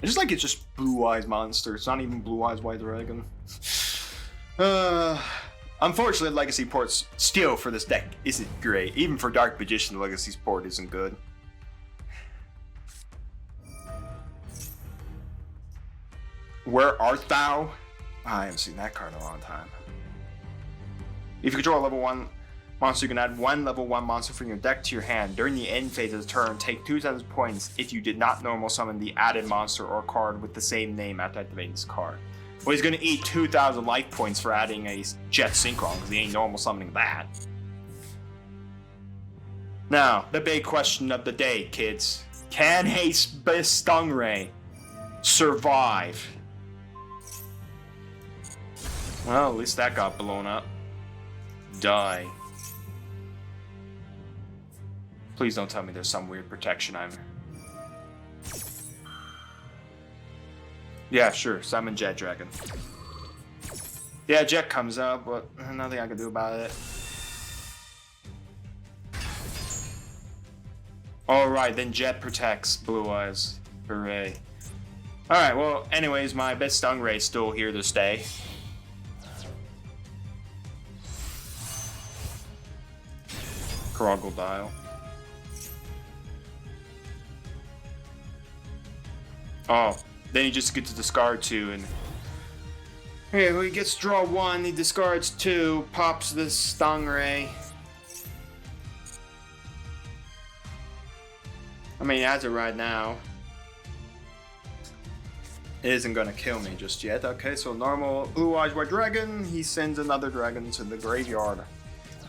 It's just like it's just Blue Eyes monster. It's not even Blue Eyes White Dragon. Unfortunately, Legacy ports still for this deck isn't great. Even for Dark Magician, the Legacy port isn't good. Where art thou? I haven't seen that card in a long time. If you control a level 1 monster, you can add one level 1 monster from your deck to your hand. During the end phase of the turn, take 2,000 points if you did not normal summon the added monster or card with the same name after activating this card. Well, he's going to eat 2,000 life points for adding a Jet Synchron, because he ain't normal summoning that. Now, the big question of the day, kids. Can a Stingray survive? Well, at least that got blown up. Die. Please don't tell me there's some weird protection I'm... Yeah, sure. Summon Jet Dragon. Yeah, Jet comes up, but nothing I can do about it. Alright, then Jet protects Blue Eyes. Hooray. Alright, well, anyways, my best Stingray's still here to stay. Crocodile. Oh, then he just gets to discard 2 and... Okay, well, he gets to draw 1, he discards 2, pops this Stingray. I mean, as of right now, it isn't gonna kill me just yet. Okay, so normal Blue Eyes White Dragon, he sends another dragon to the graveyard.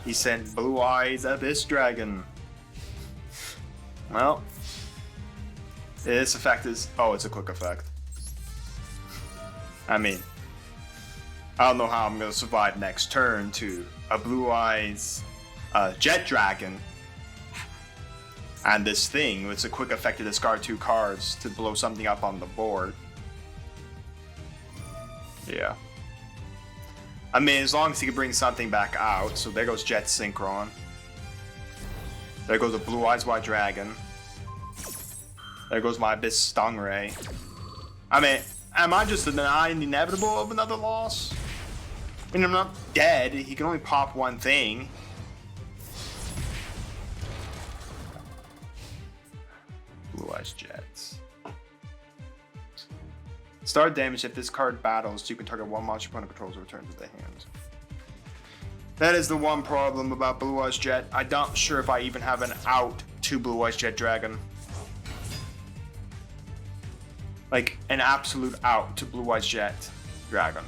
He sent Blue Eyes Abyss Dragon. Well, this effect is... Oh, it's a quick effect. I mean, I don't know how I'm going to survive next turn to a Blue Eyes Jet Dragon. And this thing, it's a quick effect to discard 2 cards to blow something up on the board. Yeah. I mean, as long as he can bring something back out. So there goes Jet Synchron. There goes the Blue Eyes White Dragon. There goes my Abyss Stingray. I mean, am I just denying the inevitable of another loss? I mean, I'm not dead. He can only pop one thing. Blue Eyes Jets. Start damage if this card battles, you can target one monster opponent controls or return to the hand. That is the one problem about Blue Eyes Jet. I'm not sure if I even have an out to Blue Eyes Jet Dragon. Like an absolute out to Blue Eyes Jet Dragon.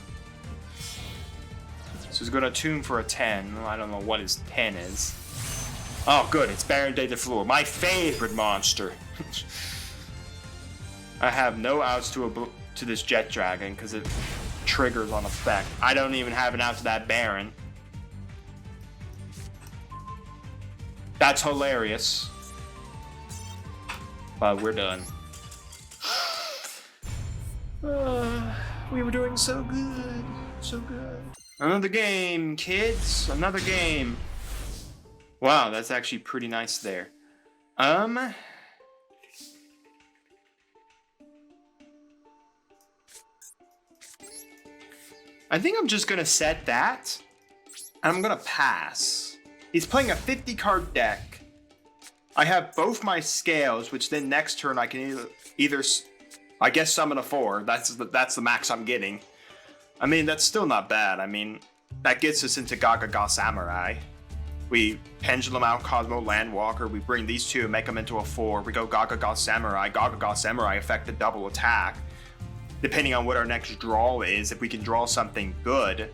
So he's gonna tune for a 10. I don't know what his 10 is. Oh, good. It's Baron de Fleur, my favorite monster. I have no outs to this Jet Dragon because it triggers on effect. I don't even have an out to that Baron. That's hilarious. But we're done. We were doing so good. So good. Another game, kids. Another game. Wow, that's actually pretty nice there. I think I'm just gonna set that, and I'm gonna pass. He's playing a 50 card deck. I have both my scales, which then next turn I can either I guess summon a 4. That's the max I'm getting. I mean, that's still not bad. I mean, that gets us into Gaga Samurai. We Pendulum out Cosmo Landwalker. We bring these two and make them into a 4. We go Gaga Samurai. Gaga Samurai affect the double attack. Depending on what our next draw is, if we can draw something good,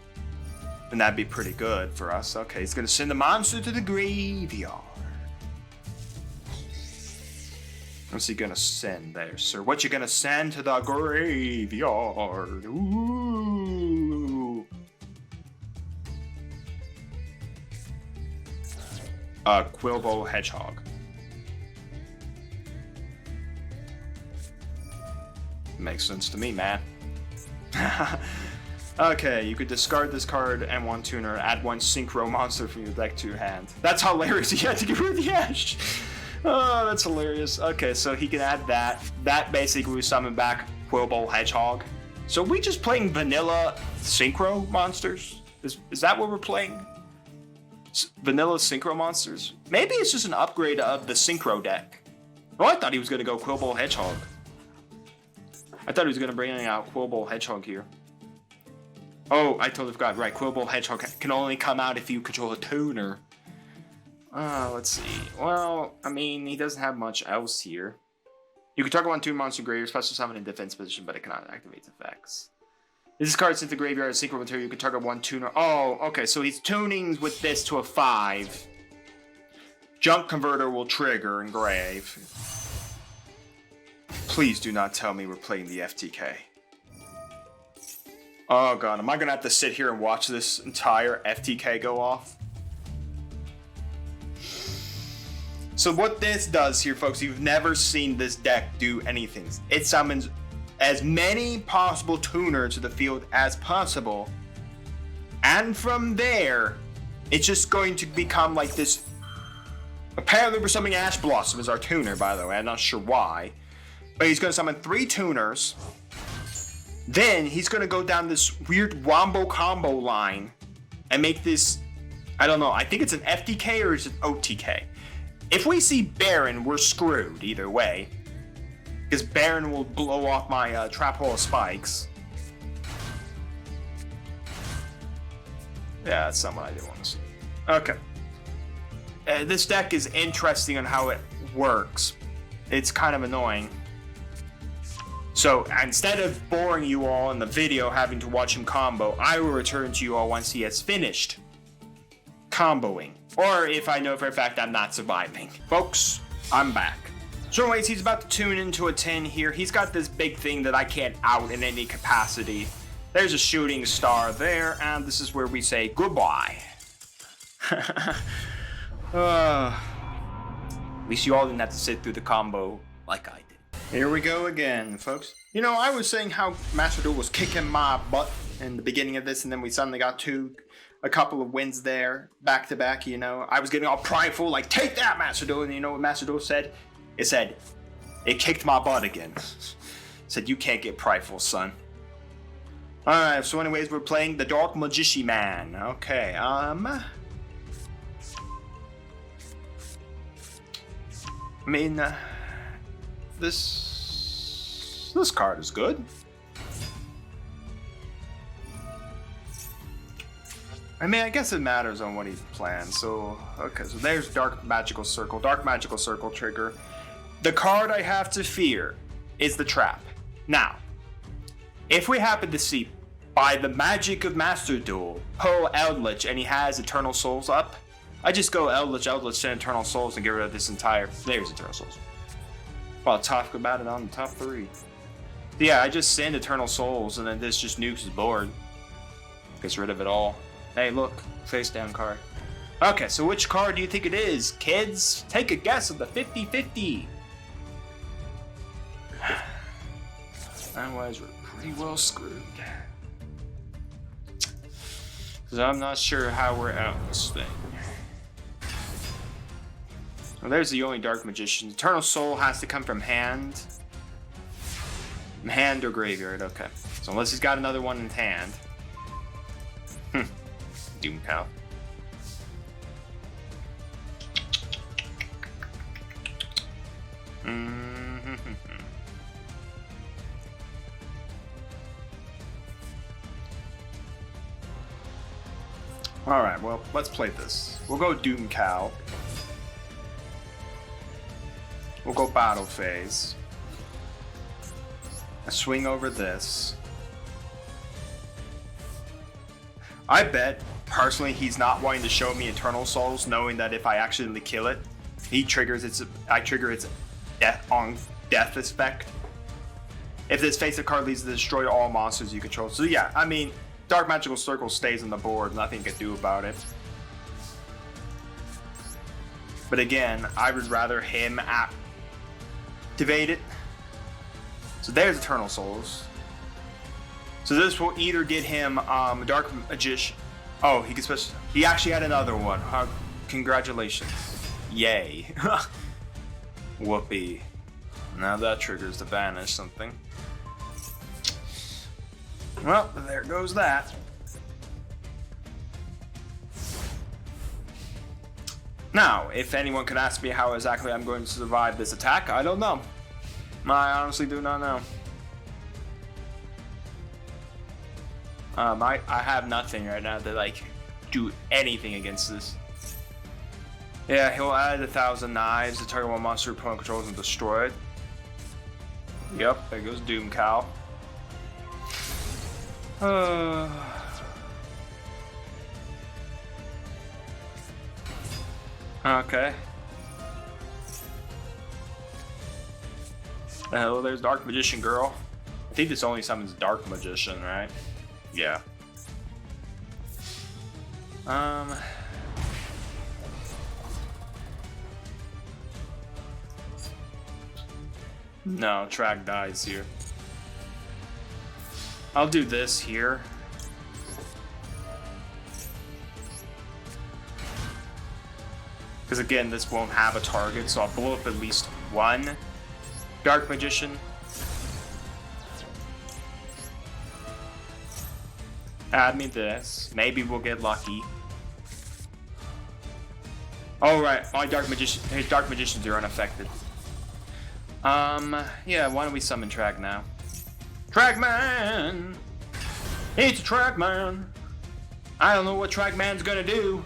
then that'd be pretty good for us. Okay, he's gonna send the monster to the graveyard. What's he gonna send there, sir? What you gonna send to the graveyard? Ooh. Quilbo Hedgehog. Makes sense to me, man. Okay, you could discard this card and one tuner, add one synchro monster from your deck to your hand. That's hilarious. You had to get rid of the Ash. Oh, that's hilarious. Okay, so he can add that. That basically will summon back Quilbo Hedgehog. So we just playing vanilla synchro monsters? Is that what we're playing? Vanilla synchro monsters? Maybe it's just an upgrade of the synchro deck. Oh, I thought he was going to go Quilbo Hedgehog. I thought he was going to bring out Quilbo Hedgehog here. Oh, I totally forgot. Right, Quilbo Hedgehog can only come out if you control a tuner. Let's see. Well, I mean, he doesn't have much else here. You can target one tuner monster graveyard, special summon in defense position, but it cannot activate its effects. This card sent to the graveyard as synchro material. You can target one tuner. Oh, okay, so he's tuning with this to a 5. Junk Converter will trigger and grave. Please do not tell me we're playing the FTK. Oh god, am I gonna have to sit here and watch this entire FTK go off? So what this does here, folks, you've never seen this deck do anything. It summons as many possible tuners to the field as possible. And from there, it's just going to become like this. Apparently we're summoning Ash Blossom as our tuner, by the way. I'm not sure why. But he's going to summon 3 tuners. Then he's going to go down this weird wombo combo line and make this, I don't know, I think it's an FTK or is it OTK? If we see Baron, we're screwed either way. Because Baron will blow off my Trap Hole of Spikes. Yeah, that's something I didn't want to see. Okay. This deck is interesting on how it works. It's kind of annoying. So instead of boring you all in the video having to watch him combo, I will return to you all once he has finished comboing. Or if I know for a fact I'm not surviving. Folks, I'm back. So anyways, he's about to tune into a 10 here. He's got this big thing that I can't out in any capacity. There's a shooting star there, and this is where we say goodbye. At least you all didn't have to sit through the combo like I did. Here we go again, folks. You know, I was saying how Master Duel was kicking my butt in the beginning of this, and then we suddenly got a couple of wins there, back to back, you know. I was getting all prideful, like, take that, Master Duel, and you know what Master Duel said? It said, it kicked my butt again. It said, you can't get prideful, son. Alright, so anyways, we're playing the Dark Magician Man. Okay, I mean, this card is good. I mean, I guess it matters on what he's playing. So, okay, so there's Dark Magical Circle. Dark Magical Circle trigger. The card I have to fear is the trap. Now, if we happen to see, by the magic of Master Duel, pull Eldritch and he has Eternal Souls up, I just go Eldritch, send Eternal Souls and get rid of this entire... There's Eternal Souls. Well, I'll talk about it on the top 3. Yeah, I just send Eternal Souls and then this just nukes his board. Gets rid of it all. Hey, look. Face down card. Okay, so which card do you think it is, kids? Take a guess of the 50-50. Otherwise, we're pretty well screwed. Because I'm not sure how we're out this thing. Well, there's the only Dark Magician. Eternal Soul has to come from hand. Hand or graveyard, okay. So unless he's got another one in hand. Doom Cow. Alright, well, let's play this. We'll go Doom Cow. We'll go Battle Phase. I swing over this. I bet, personally, he's not wanting to show me Eternal Souls, knowing that if I accidentally kill it, he triggers its... I trigger its death effect. If this face-up card leads to destroy all monsters you control. So yeah, I mean... Dark Magical Circle stays on the board, nothing you can do about it. But again, I would rather him activate it. So there's Eternal Souls. So this will either get him Dark Magician. Oh, he can special. He actually had another one. Congratulations. Yay. Whoopee. Now that triggers to banish something. Well, there goes that. Now, if anyone could ask me how exactly I'm going to survive this attack, I don't know. I honestly do not know. I have nothing right now to like do anything against this. Yeah, he'll add 1,000 knives. The target one monster opponent controls and destroyed. Yep, there goes Doom Cow. Okay. Oh, there's Dark Magician Girl. I think this only summons Dark Magician, right? Yeah. No, track dies here. I'll do this here. Because again, this won't have a target, so I'll blow up at least one Dark Magician. Add me this. Maybe we'll get lucky. Oh right, my Dark Magicians are unaffected. Yeah, why don't we summon Track now? Trackman! It's a Trackman! I don't know what Trackman's gonna do.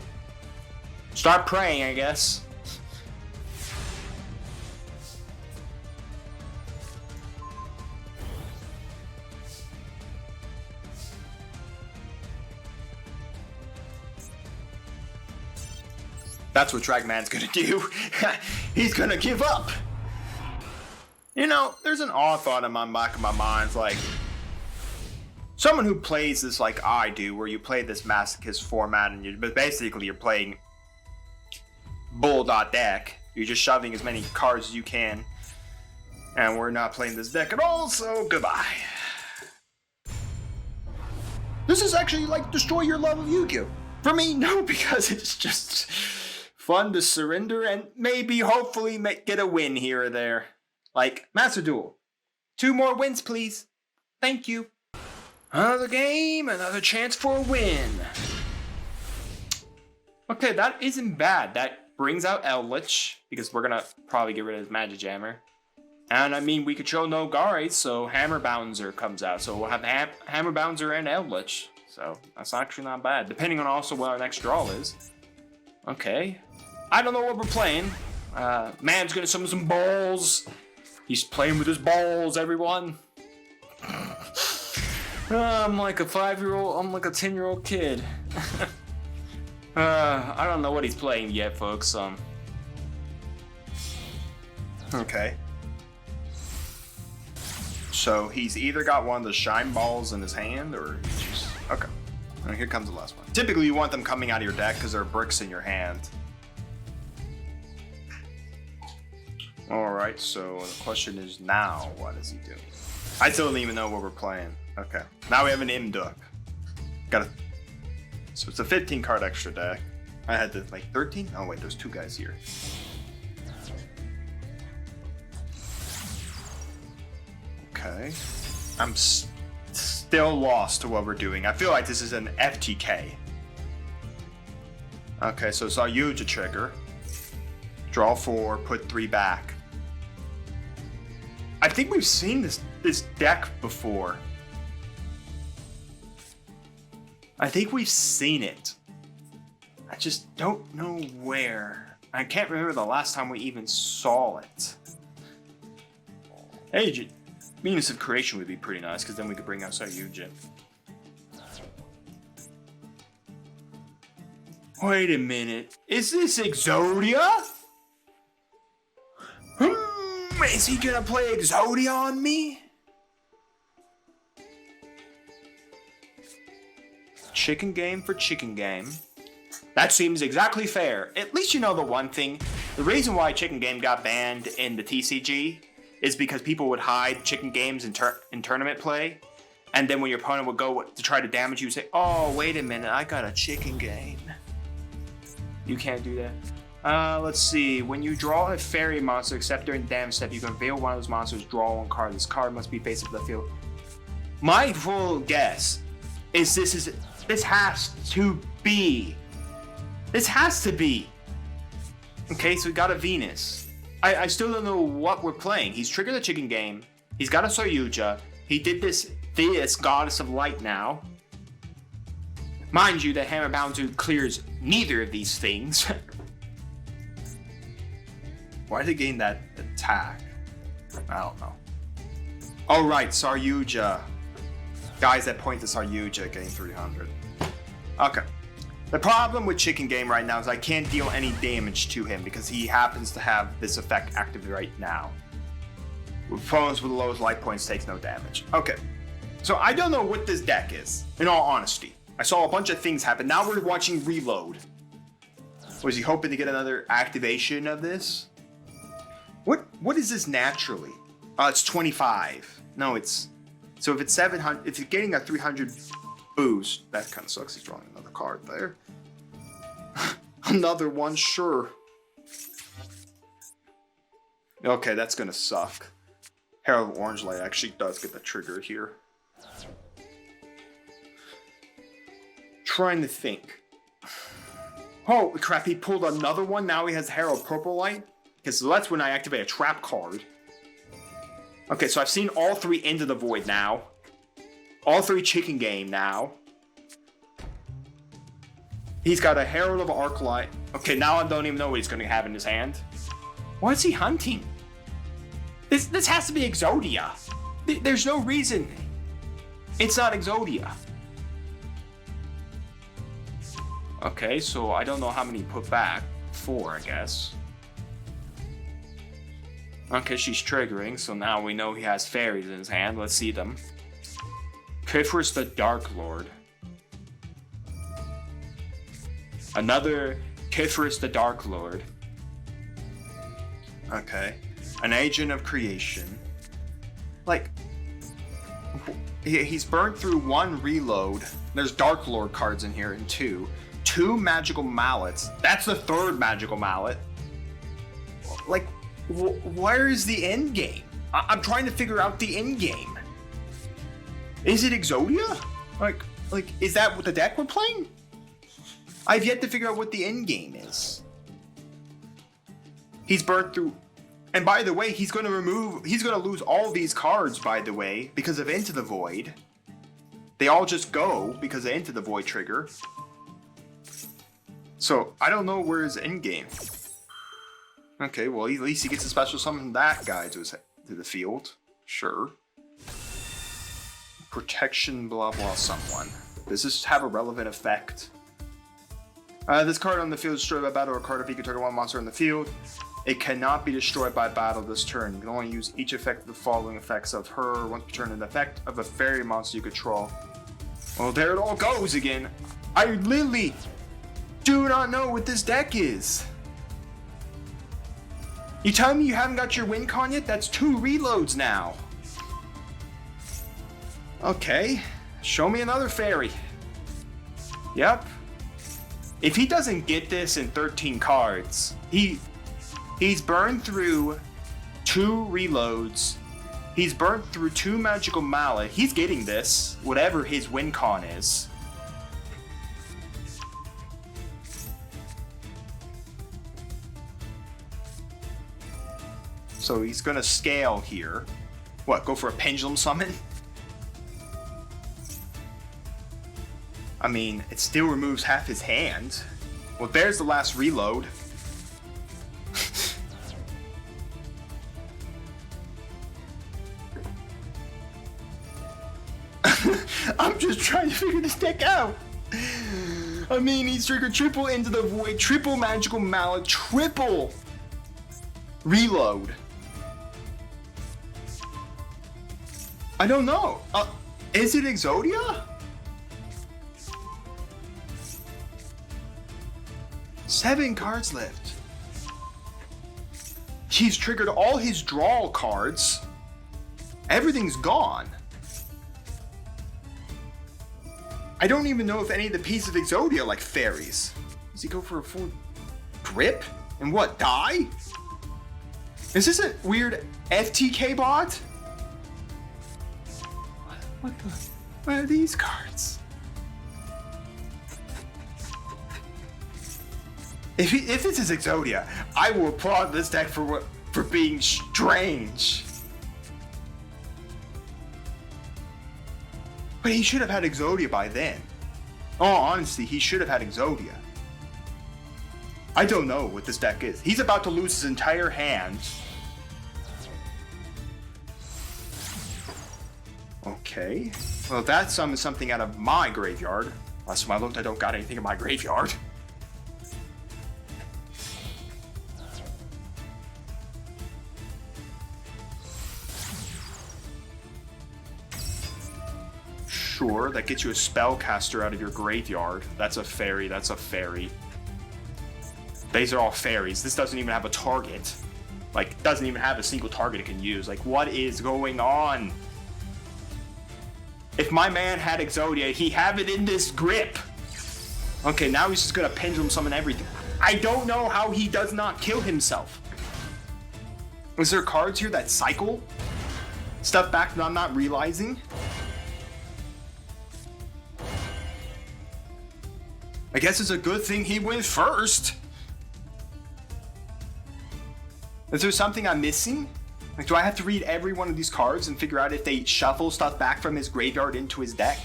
Start praying, I guess. That's what Trackman's gonna do. He's gonna give up. You know, there's an odd thought in my back of my mind. It's like, someone who plays this like I do, where you play this masochist format, and but basically you're playing bull.deck. You're just shoving as many cards as you can, and we're not playing this deck at all, so goodbye. This is actually like destroy your love of YuGiOh. For me, no, because it's just fun to surrender and maybe, hopefully, get a win here or there. Like Master Duel. 2 more wins, please. Thank you. Another game, another chance for a win. Okay, that isn't bad. That brings out Eldritch, because we're gonna probably get rid of his Magic Jammer. And I mean, we control no Gari, so Hammer Bouncer comes out. So we'll have Hammer Bouncer and Eldritch. So that's actually not bad, depending on also what our next draw is. Okay. I don't know what we're playing. Man's gonna summon some balls. He's playing with his balls, everyone. I'm like a 5-year-old. I'm like a 10-year-old kid. I don't know what he's playing yet, folks. Okay. So he's either got one of the shine balls in his hand, or he's just... Okay. And here comes the last one. Typically, you want them coming out of your deck because there are bricks in your hand. Alright, so the question is now, what is he doing? I still don't even know what we're playing. Okay. Now we have an Imduk. Got a... So it's a 15 card extra deck. I had to, like, 13? Oh wait, there's 2 guys here. Okay. I'm still lost to what we're doing. I feel like this is an FTK. Okay, so it's our YuGiOh trigger. Draw 4, put 3 back. I think we've seen this deck before. I think we've seen it. I just don't know where. I can't remember the last time we even saw it. Hey, Means of Creation would be pretty nice, because then we could bring out our YuGiOh. Wait a minute. Is this Exodia? Is he gonna play Exodia on me? Chicken game for chicken game. That seems exactly fair. At least you know the one thing. The reason why chicken game got banned in the TCG is because people would hide chicken games in tournament play. And then when your opponent would go to try to damage you, say, oh, wait a minute, I got a chicken game. You can't do that. Let's see. When you draw a fairy monster, except during the damage step, you can reveal one of those monsters, draw 1 card. This card must be face up the field. My full guess is this has to be. This has to be. Okay, so we got a Venus. I still don't know what we're playing. He's triggered the chicken game. He's got a YuGiOh. He did this Goddess of Light now. Mind you, that Hammer Bound clears neither of these things. Why did he gain that attack? I don't know. Alright, YuGiOh. Guys that point to YuGiOh getting 300. Okay. The problem with Chicken Game right now is I can't deal any damage to him because he happens to have this effect active right now. Opponents with the lowest life points takes no damage. Okay. So I don't know what this deck is, in all honesty. I saw a bunch of things happen. Now we're watching Reload. Was he hoping to get another activation of this? What is this naturally? It's 25. No, it's... So if it's 700... If you're getting a 300 boost, that kind of sucks. He's drawing another card there. Another one, sure. Okay, that's gonna suck. Herald of Orange Light actually does get the trigger here. Trying to think. Oh crap, he pulled another one. Now he has Herald Purple Light. Okay, so that's when I activate a trap card. Okay, so I've seen all 3 Into the Void now. All 3 Chicken Game now. He's got a Herald of Arclight. Okay, now I don't even know what he's going to have in his hand. Why is he hunting? This has to be Exodia. There's no reason. It's not Exodia. Okay, so I don't know how many he put back. 4, I guess. Okay, she's triggering, so now we know he has fairies in his hand. Let's see them. Pifris the Dark Lord. Another Pifris the Dark Lord. Okay. An Agent of Creation. Like, he's burned through 1 Reload. There's Dark Lord cards in here, and 2. 2 Magical Mallets. That's the 3rd Magical Mallet. Like, where is the end game? I'm trying to figure out the end game. Is it Exodia? Like, is that what the deck we're playing? I've yet to figure out what the end game is. He's burnt through, and by the way, he's going to lose all these cards, by the way, because of Into the Void. They all just go because of Into the Void trigger. So, I don't know where his end game. Okay, well, at least he gets a special summon that guy to the field. Sure. Protection blah blah someone. Does this have a relevant effect? This card on the field is destroyed by battle or card if you can target one monster on the field. It cannot be destroyed by battle this turn. You can only use each effect of the following effects of her once per turn, an effect of a fairy monster you control. Well, there it all goes again. I literally do not know what this deck is. You tell me you haven't got your win con yet? That's 2 reloads now. Okay, show me another fairy. Yep. If he doesn't get this in 13 cards, he's burned through 2 reloads. He's burned through 2 magical mallet. He's getting this, whatever his win con is. So he's gonna scale here. What, go for a pendulum summon? I mean, it still removes half his hand. Well, there's the last reload. I'm just trying to figure this deck out. I mean, he's triggered triple into the void, triple magical mallet, triple reload. I don't know. Is it Exodia? 7 cards left. He's triggered all his draw cards. Everything's gone. I don't even know if any of the pieces of Exodia are like fairies. Does he go for a full grip? And what, die? Is this a weird FTK bot? What are these cards? If this is Exodia, I will applaud this deck for being strange. But he should have had Exodia by then. Oh, honestly, he should have had Exodia. I don't know what this deck is. He's about to lose his entire hand. Okay. Well, that summons something out of my graveyard. Last time I looked, I don't got anything in my graveyard. Sure, that gets you a spellcaster out of your graveyard. That's a fairy, that's a fairy. These are all fairies. This doesn't even have a target. Like, doesn't even have a single target it can use. Like, what is going on? If my man had Exodia, he'd have it in this grip. Okay, now he's just gonna pendulum summon everything. I don't know how he does not kill himself. Is there cards here that cycle stuff back that I'm not realizing? I guess it's a good thing he went first. Is there something I'm missing? Like, do I have to read every one of these cards and figure out if they shuffle stuff back from his graveyard into his deck?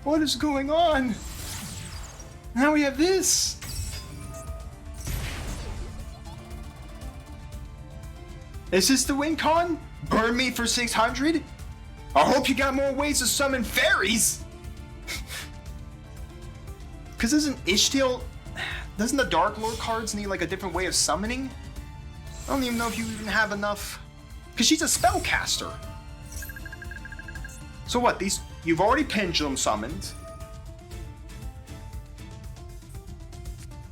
What is going on? Now we have this. Is this the win con? Burn me for 600? I hope you got more ways to summon fairies. Because doesn't the Dark Lord cards need like a different way of summoning? I don't even know if you even have enough. Because she's a spellcaster. So what, you've already pendulum summoned.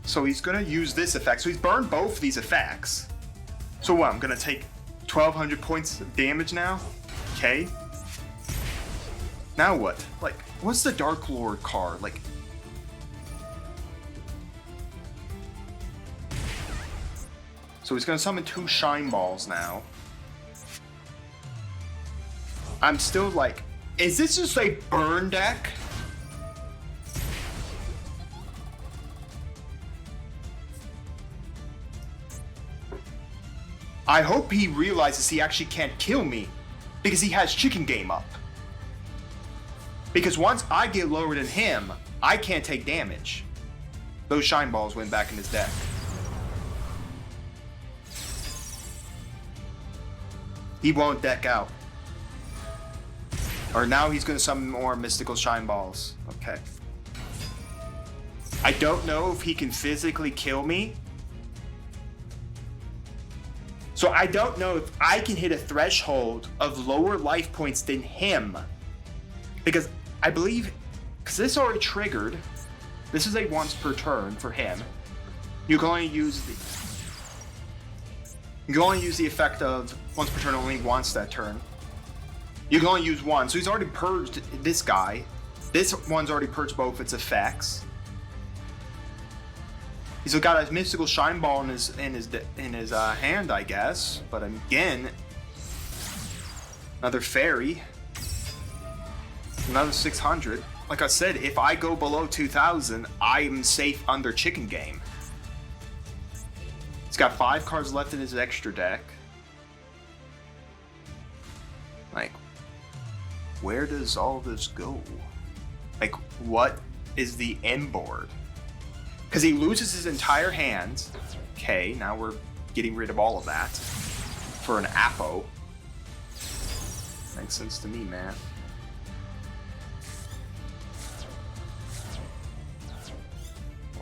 So he's gonna use this effect. So he's burned both these effects. So what, I'm gonna take 1200 points of damage now? Okay. Now what? Like, what's the Dark Lord card? Like, so he's gonna summon 2 Shine Balls now. I'm still like, is this just a burn deck? I hope he realizes he actually can't kill me because he has Chicken Game up. Because once I get lower than him, I can't take damage. Those Shine Balls went back in his deck. He won't deck out. Or now he's going to summon more mystical shine balls. Okay. I don't know if he can physically kill me. So I don't know if I can hit a threshold of lower life points than him. Because I believe, because this already triggered, this is a once per turn for him. You can only use the effect of once per turn only once that turn. You can only use one, so he's already purged this guy. This one's already purged both its effects. He's got a mystical shine ball in his hand, I guess. But again, another fairy, another 600. Like I said, if I go below 2,000, I'm safe under chicken game. He's got 5 cards left in his extra deck. Like, where does all this go? Like, what is the end board? Because he loses his entire hand. Okay, now we're getting rid of all of that for an Apo. Makes sense to me, man.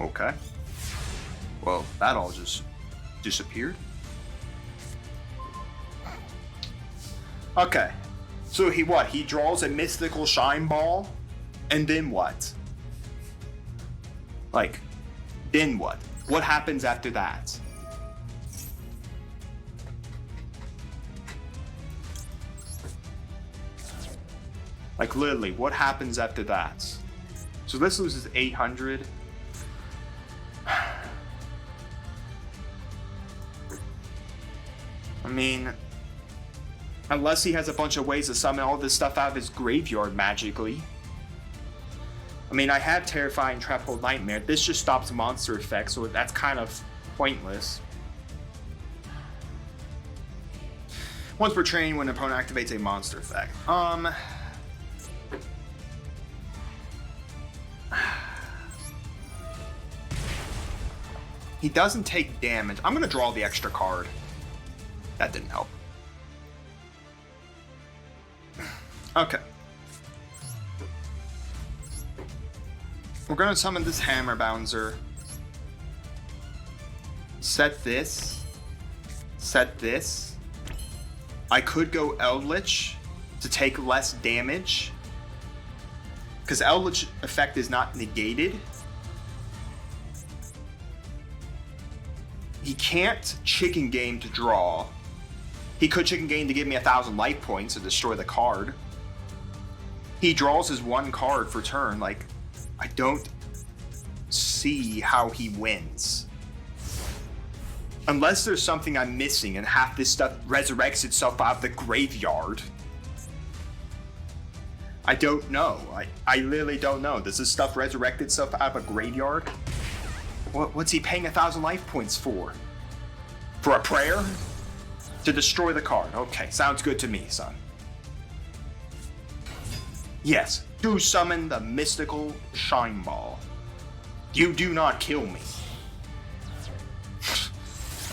Okay. Well, that all just disappeared. Okay. So he draws a mystical shine ball, and then what? Like, then what? What happens after that? Like, literally, what happens after that? So this loses 800. I mean, unless he has a bunch of ways to summon all this stuff out of his graveyard magically. I mean, I have Terrifying Trap Hole Nightmare. This just stops monster effects, so that's kind of pointless. Once per train, when an opponent activates a monster effect. He doesn't take damage. I'm gonna draw the extra card. That didn't help. Okay. We're gonna summon this Hammer Bouncer. Set this. Set this. I could go Eldritch to take less damage, because Eldritch effect is not negated. He can't chicken game to draw. He could chicken game to give me 1,000 life points to destroy the card. He draws his one card for turn. Like, I don't see how he wins. Unless there's something I'm missing and half this stuff resurrects itself out of the graveyard. I don't know. I literally don't know. Does this stuff resurrect itself out of a graveyard? What's he paying 1,000 life points for? For a prayer? To destroy the card. Okay, sounds good to me, son. Yes, do summon the mystical shine ball. You do not kill me.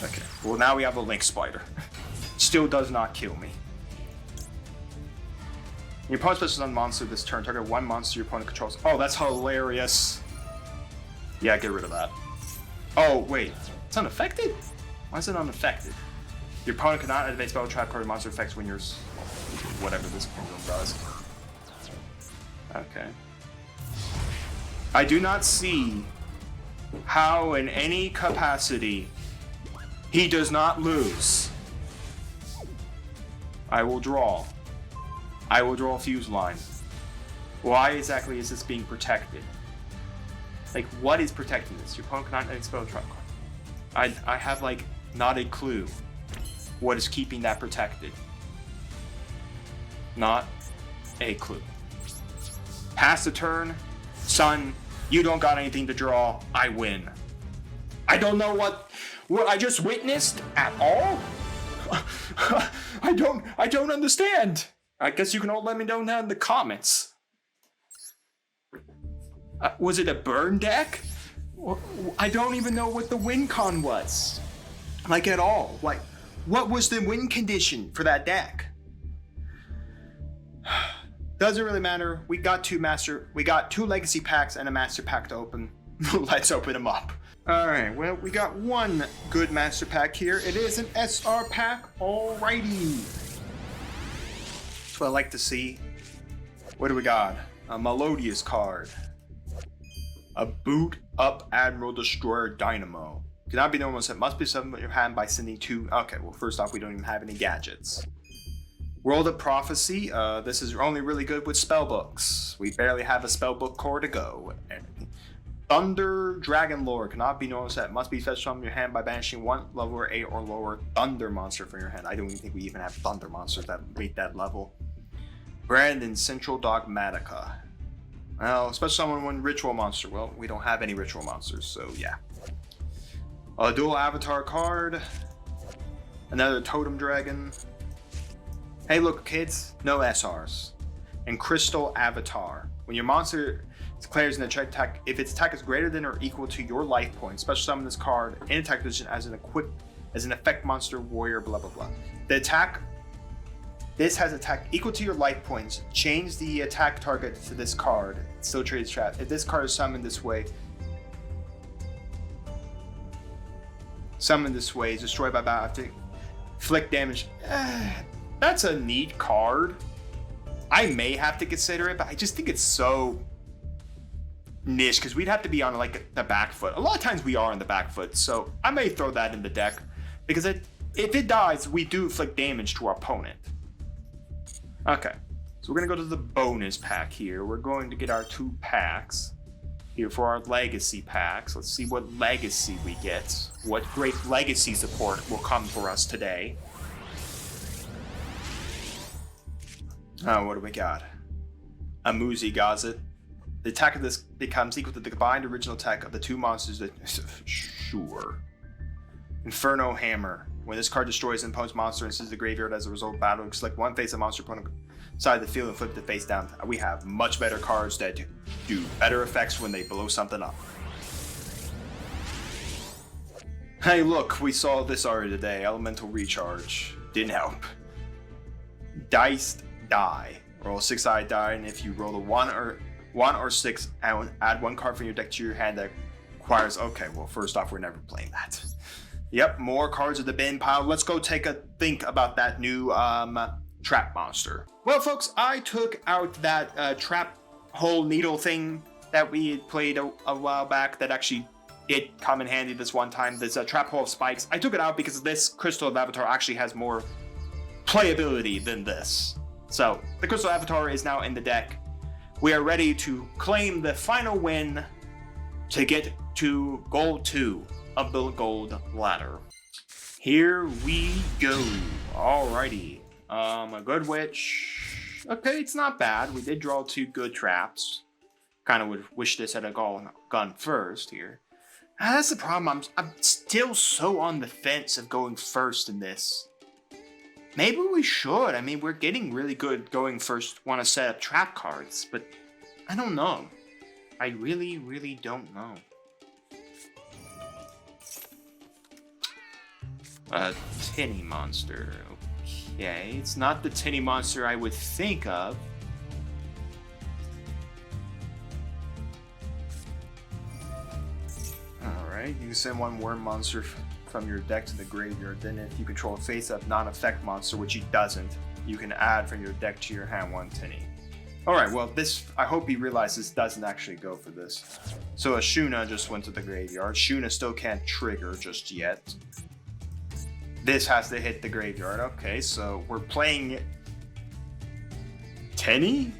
Okay, well now we have a Link Spider. Still does not kill me. Your opponent specials on monster this turn. Target one monster your opponent controls. Oh, that's hilarious. Yeah, get rid of that. Oh, wait. It's unaffected? Why is it unaffected? Your opponent cannot activate spell, trap card, or monster effects when you're... whatever this program does. Okay. I do not see how in any capacity he does not lose. I will draw. I will draw a fuse line. Why exactly is this being protected? Like, what is protecting this? Your opponent cannot activate spell, trap card. I have, like, not a clue what is keeping that protected. Not a clue. Pass the turn. Son, you don't got anything to draw. I win. I don't know what I just witnessed at all. I don't understand. I guess you can all let me know down in the comments. Was it a burn deck? I don't even know what the win con was. Like, at all. Like, what was the win condition for that deck? Doesn't really matter. We got two legacy packs and a master pack to open. Let's open them up. Alright, well, we got one good master pack here. It is an SR pack. Alrighty. That's what I like to see. What do we got? A Melodious card. A Boot Up Admiral Destroyer Dynamo. Cannot be normal set. Must be summoned in your hand by sending two. Okay, well, first off, we don't even have any gadgets. World of Prophecy. This is only really good with spellbooks. We barely have a spellbook core to go. Thunder Dragon Lore. Cannot be normal set. Must be fetched from your hand by banishing one level 8 or lower Thunder monster from your hand. I don't even think we even have Thunder monsters that meet that level. Brandon Central Dogmatica. Well, special summon one ritual monster. Well, we don't have any ritual monsters, so yeah. A dual avatar card. Another totem dragon. Hey, look, kids, no SRs. And Crystal Avatar. When your monster declares an attack, if its attack is greater than or equal to your life points, special summon this card in attack position as an effect monster warrior, blah blah blah. This has attack equal to your life points. Change the attack target to this card. It still trades trap. If this card is summoned this way, is destroyed by battle after inflict damage. That's a neat card. I may have to consider it, but I just think it's so niche because we'd have to be on like the back foot. A lot of times we are on the back foot, so I may throw that in the deck because if it dies, we do inflict damage to our opponent. Okay, so we're gonna go to the bonus pack here. We're going to get our 2 packs here for our legacy packs. Let's see what legacy we get. What great legacy support will come for us today. What do we got? A Muzi Gazet. The attack of this becomes equal to the combined original attack of the 2 monsters that... Sure. Inferno Hammer. When this card destroys an opponent's monster and sends the graveyard as a result of battle, select one face of monster opponent side of the field and flip the face down. We have much better cards that do better effects when they blow something up. Hey, look, we saw this already today. Elemental Recharge. Didn't help. Diced Die. Roll a 6-sided die, and if you roll a 1 or 6, add 1 card from your deck to your hand that requires. Okay, well, first off, we're never playing that. Yep, more cards in the bin pile. Let's go take a think about that new trap monster. Well, folks, I took out that trap hole needle thing that we had played a while back that actually did come in handy this one time. This trap hole of spikes. I took it out because this Crystal of Avatar actually has more playability than this. So, the Crystal Avatar is now in the deck. We are ready to claim the final win to get to Gold 2 of the Gold Ladder. Here we go. Alrighty. A good witch. Okay, it's not bad. We did draw 2 good traps. Kind of would wish this had gone first here. That's the problem. I'm still so on the fence of going first in this. Maybe we should. I mean, we're getting really good going first. Want to set up trap cards, but I don't know. I really, really don't know. A tinny monster. Okay, it's not the tinny monster I would think of. Alright, you can send 1 worm monster from your deck to the graveyard. Then if you control a face-up non-effect monster, which he doesn't, you can add from your deck to your hand 1 tinny. Alright, well, this, I hope he realizes doesn't actually go for this. So a Shuna just went to the graveyard. Shuna still can't trigger just yet. This has to hit the graveyard. Okay, so we're playing Tenny?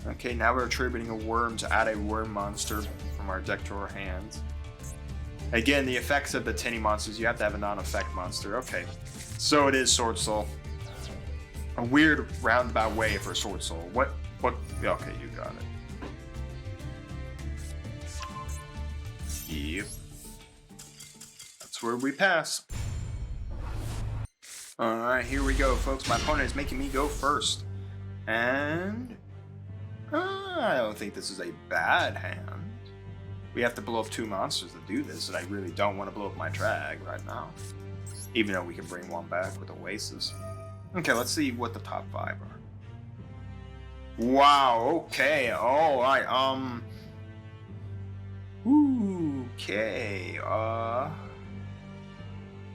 Okay, now we're attributing a worm to add a worm monster from our deck to our hands. Again, the effects of the Tenny monsters, you have to have a non-effect monster. Okay, so it is Sword Soul. A weird roundabout way for Sword Soul. What? Okay, you got it. Yep. Where we pass. Alright, here we go, folks. My opponent is making me go first. And I don't think this is a bad hand. We have to blow up 2 monsters to do this, and I really don't want to blow up my drag right now. Even though we can bring 1 back with Oasis. Okay, let's see what the top 5 are. Wow, okay, alright, okay,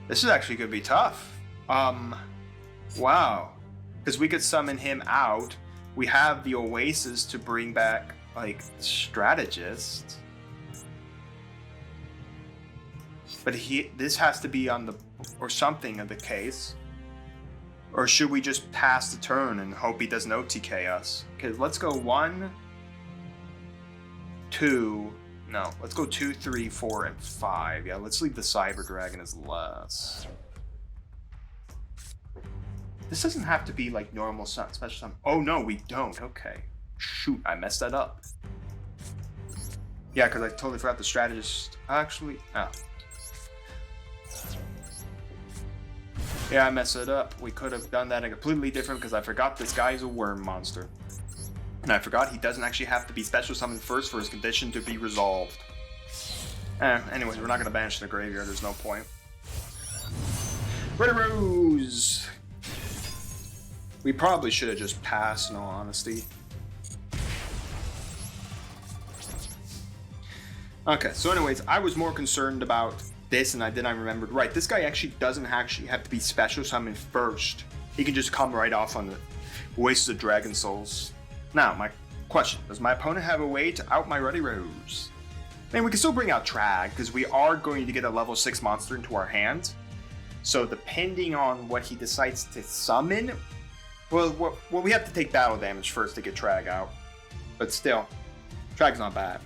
this is actually gonna be tough. Wow. Because we could summon him out. We have the Oasis to bring back, like, Strategist. But this has to be on the, or something of the case. Or should we just pass the turn and hope he doesn't OTK us? Okay, let's go 1, 2, no, let's go 2, 3, 4, and 5. Yeah, let's leave the Cyber Dragon as less. This doesn't have to be like normal special summon. Oh no, we don't. Okay. Shoot, I messed that up. Yeah, because I totally forgot the Strategist. Actually, oh. Yeah, I messed it up. We could have done that completely different because I forgot this guy is a worm monster. And I forgot he doesn't actually have to be special summoned first for his condition to be resolved. Anyways, we're not going to banish the graveyard. There's no point. Red Rose! We probably should have just passed, in all honesty. Okay, so anyways, I was more concerned about this, and then I remembered, right, this guy actually doesn't actually have to be special summoned first. He can just come right off on the Oasis of Dragon Souls. Now, my question, does my opponent have a way to out my Ruddy Rose? I mean, we can still bring out Trag, because we are going to get a level 6 monster into our hand. So depending on what he decides to summon, well, we have to take battle damage first to get Trag out. But still, Trag's not bad.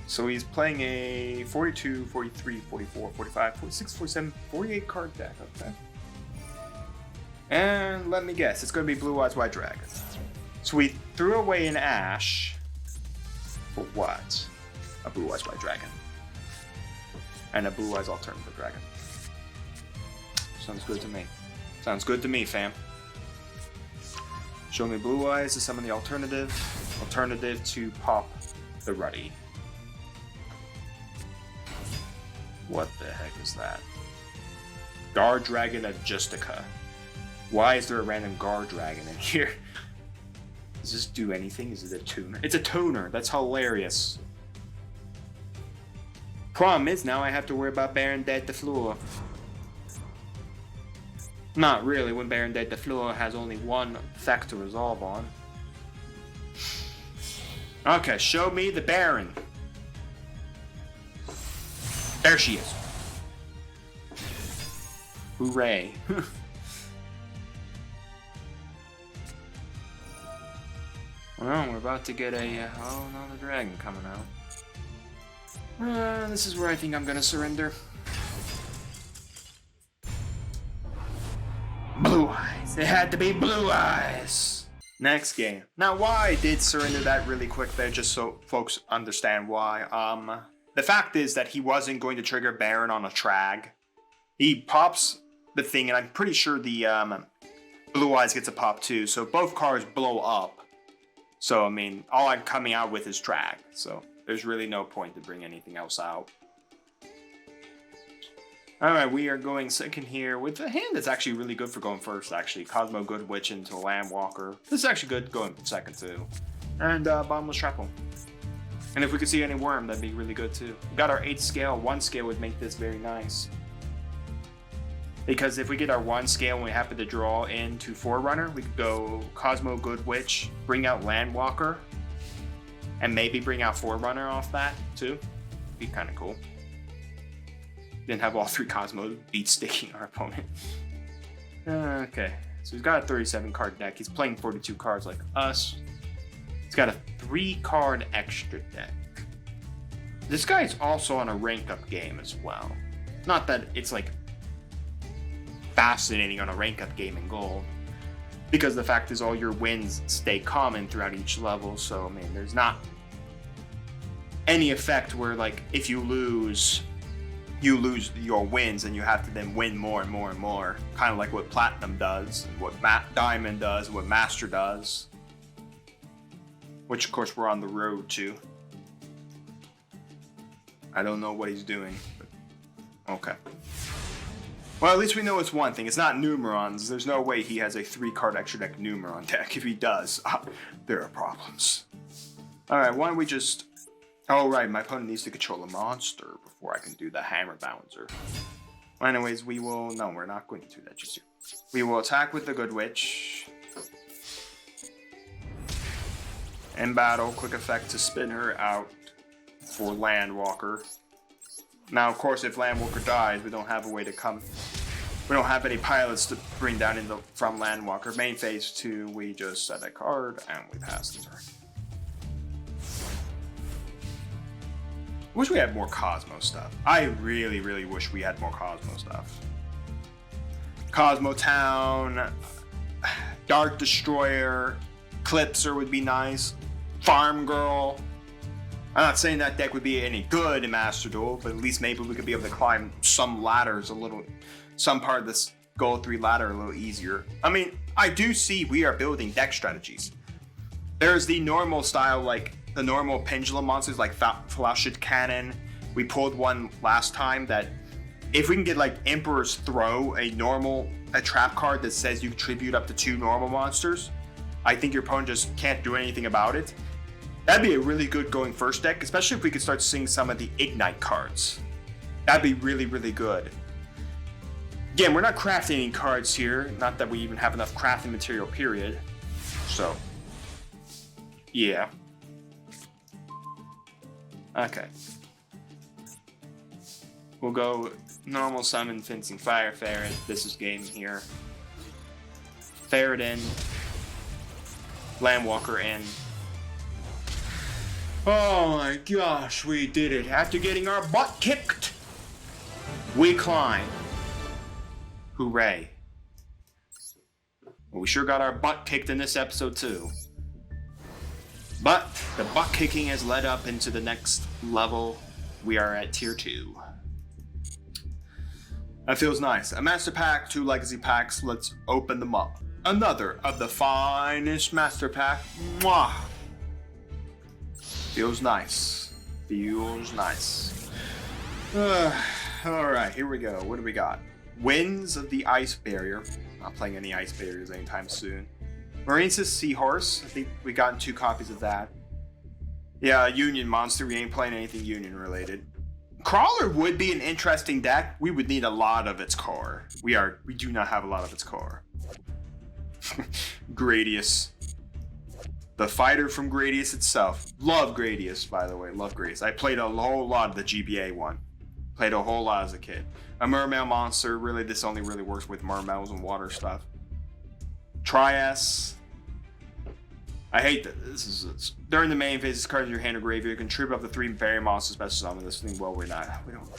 So he's playing a 42, 43, 44, 45, 46, 47, 48 card deck, okay? And let me guess, it's going to be Blue Eyes White Dragon. So we threw away an Ash for what? A Blue Eyes White Dragon. And a Blue Eyes Alternative Dragon. Sounds good to me. Sounds good to me, fam. Show me Blue Eyes to summon the alternative. Alternative to pop the Ruddy. What the heck is that? Guard Dragon Adjustica. Why is there a random Guard Dragon in here? Does this do anything? Is it a tuner? It's a tuner! That's hilarious. Problem is, now I have to worry about Baron Dead the Floor. Not really, when Baron Dead the Floor has only one effect to resolve on. Okay, show me the Baron. There she is. Hooray. Well, we're about to get a... oh, another dragon coming out. This is where I think I'm gonna surrender. Blue Eyes. It had to be Blue Eyes. Next game. Now, why I did surrender that really quick there, just so folks understand why. The fact is that he wasn't going to trigger Baron on a Trag. He pops the thing, and I'm pretty sure the Blue Eyes gets a pop too, so both cards blow up. So, I mean, all I'm coming out with is Trag, so there's really no point to bring anything else out. Alright, we are going second here with a hand that's actually really good for going first, actually. Cosmo Good Witch into Landwalker. This is actually good going second, too. And Bottomless Shrapnel. And if we could see any Worm, that'd be really good, too. We got our 8th scale. 1 scale would make this very nice. Because if we get our 1 scale and we happen to draw into Forerunner, we could go Cosmo Good Witch, bring out Landwalker, and maybe bring out Forerunner off that, too. Be kind of cool. Then have all 3 Cosmos beat sticking our opponent. Okay, so he's got a 37 card deck. He's playing 42 cards like us. He's got a 3 card extra deck. This guy's also on a rank up game as well. Not that it's like fascinating on a rank up game in Gold, because the fact is all your wins stay common throughout each level. So I mean, there's not any effect where like if you lose your wins and you have to then win more and more and more. Kind of like what Platinum does, and what Diamond does, and what Master does. Which of course we're on the road to. I don't know what he's doing, but okay. Well, at least we know it's one thing. It's not Numerons. There's no way he has a 3-card extra deck Numeron deck. If he does, there are problems. Alright, why don't we just... Oh, right, my opponent needs to control a monster before I can do the Hammer Balancer. Well, anyways, we will... No, we're not going to do that just yet. We will attack with the Good Witch. In battle, quick effect to spin her out for Landwalker. Now, of course, if Landwalker dies, we don't have a way to come... We don't have any pilots to bring down from Landwalker. Main phase 2, we just set a card, and we pass the turn. Wish we had more Cosmo stuff. I really, really wish we had more Cosmo stuff. Cosmo Town, Dark Destroyer, Clipser would be nice. Farm Girl. I'm not saying that deck would be any good in Master Duel, but at least maybe we could be able to climb some ladders a little, some part of this Gold 3 ladder a little easier. I mean, I do see we are building deck strategies. There's the normal style, like the normal pendulum monsters like Flashed Cannon. We pulled one last time that if we can get like Emperor's Throw, a trap card that says you contribute up to 2 normal monsters, I think your opponent just can't do anything about it. That'd be a really good going first deck, especially if we could start seeing some of the Ignite cards. That'd be really, really good. Again, we're not crafting any cards here, not that we even have enough crafting material, period. So, yeah. Okay. We'll go normal summon, Fencing Fire Ferret. This is game here. Ferret in. Landwalker in. Oh my gosh, we did it. After getting our butt kicked, we climb. Hooray. Well, we sure got our butt kicked in this episode too. But the butt kicking has led up into the next level. We are at tier 2. That feels nice. A master pack, 2 legacy packs. Let's open them up. Another of the finest master pack. Mwah! Feels nice. Feels nice. Alright, here we go. What do we got? Winds of the Ice Barrier. Not playing any Ice Barriers anytime soon. Marine's Seahorse. I think we got 2 copies of that. Yeah, Union Monster. We ain't playing anything Union related. Crawler would be an interesting deck. We would need a lot of its core. We do not have a lot of its core. Gradius. The fighter from Gradius itself. Love Gradius, by the way. Love Gradius. I played a whole lot of the GBA one. Played a whole lot as a kid. A Mermail monster. Really, this only really works with Mermails and water stuff. Trias. I hate that. This is during the main phase. This card in your hand or graveyard. Contribute up to 3 fairy monsters special summon this thing. Well, we don't.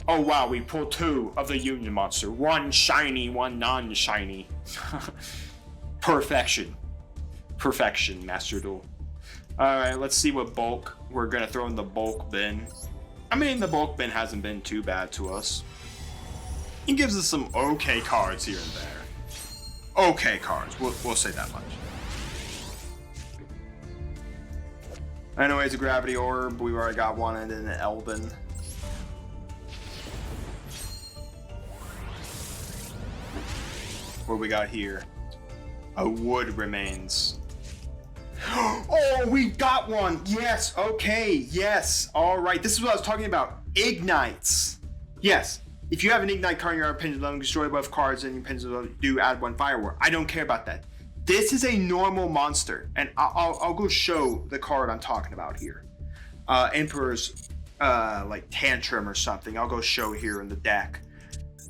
Oh wow, we pulled 2 of the Union monster. 1 shiny, 1 non-shiny. Perfection. Perfection, Master Duel. Alright, let's see what bulk we're gonna throw in the bulk bin. I mean, the bulk bin hasn't been too bad to us. It gives us some okay cards here and there. Okay cards, we'll say that much. Anyways, a Gravity Orb, we've already got one, and then an Elven. What we got here? A Wood Remains. Oh, we got one! Yes, okay, yes, alright. This is what I was talking about. Ignites. Yes, if you have an Ignite card in your Pendulum, destroy both cards and your Pendulum, do add 1 Firewall. I don't care about that. This is a normal monster, and I'll go show the card I'm talking about here. Emperor's, like, Tantrum or something. I'll go show here in the deck.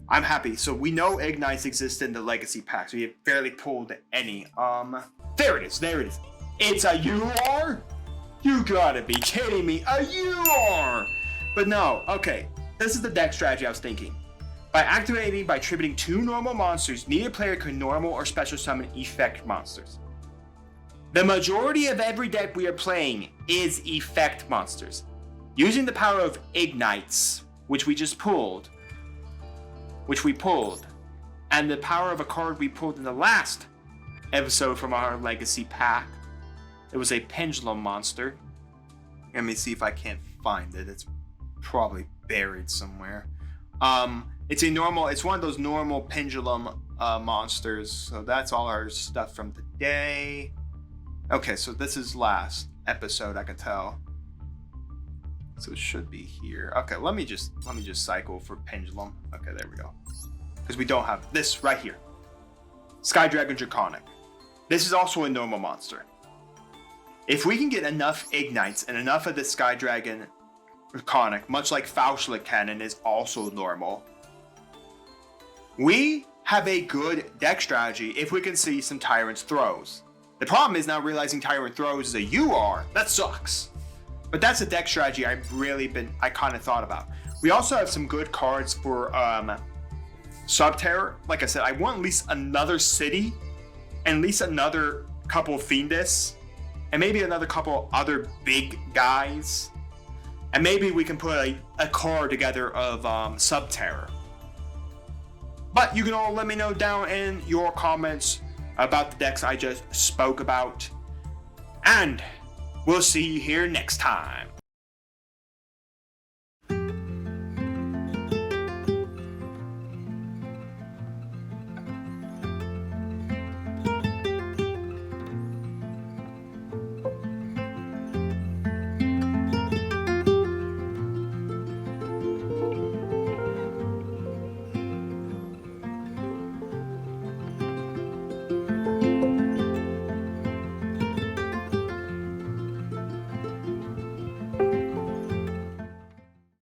I'm happy. So we know Ignites exist in the Legacy packs. We have barely pulled any. There it is. There it is. It's a UR? You gotta be kidding me. A UR! But no. Okay. This is the deck strategy I was thinking. By activating by attributing 2 normal monsters, neither player can normal or special summon effect monsters. The majority of every deck we are playing is effect monsters. Using the power of Ignites, which we pulled, and the power of a card we pulled in the last episode from our Legacy pack. It was a Pendulum monster. Let me see if I can't find it. It's probably buried somewhere. It's one of those normal pendulum monsters. So that's all our stuff from today. Okay, so this is last episode, I can tell. So it should be here. Okay, let me just cycle for pendulum. Okay, there we go. Because we don't have this right here. Sky Dragon Draconic. This is also a normal monster. If we can get enough ignites and enough of the Sky Dragon Draconic, much like Faustlick Cannon is also normal, we have a good deck strategy if we can see some Tyrant's Throws. The problem is now realizing Tyrant Throws is a UR. That sucks. But that's a deck strategy I kind of thought about. We also have some good cards for Subterror. Like I said, I want at least another city and at least another couple Fiendus and maybe another couple other big guys. And maybe we can put a card together of Subterror. But you can all let me know down in your comments about the decks I just spoke about. And we'll see you here next time.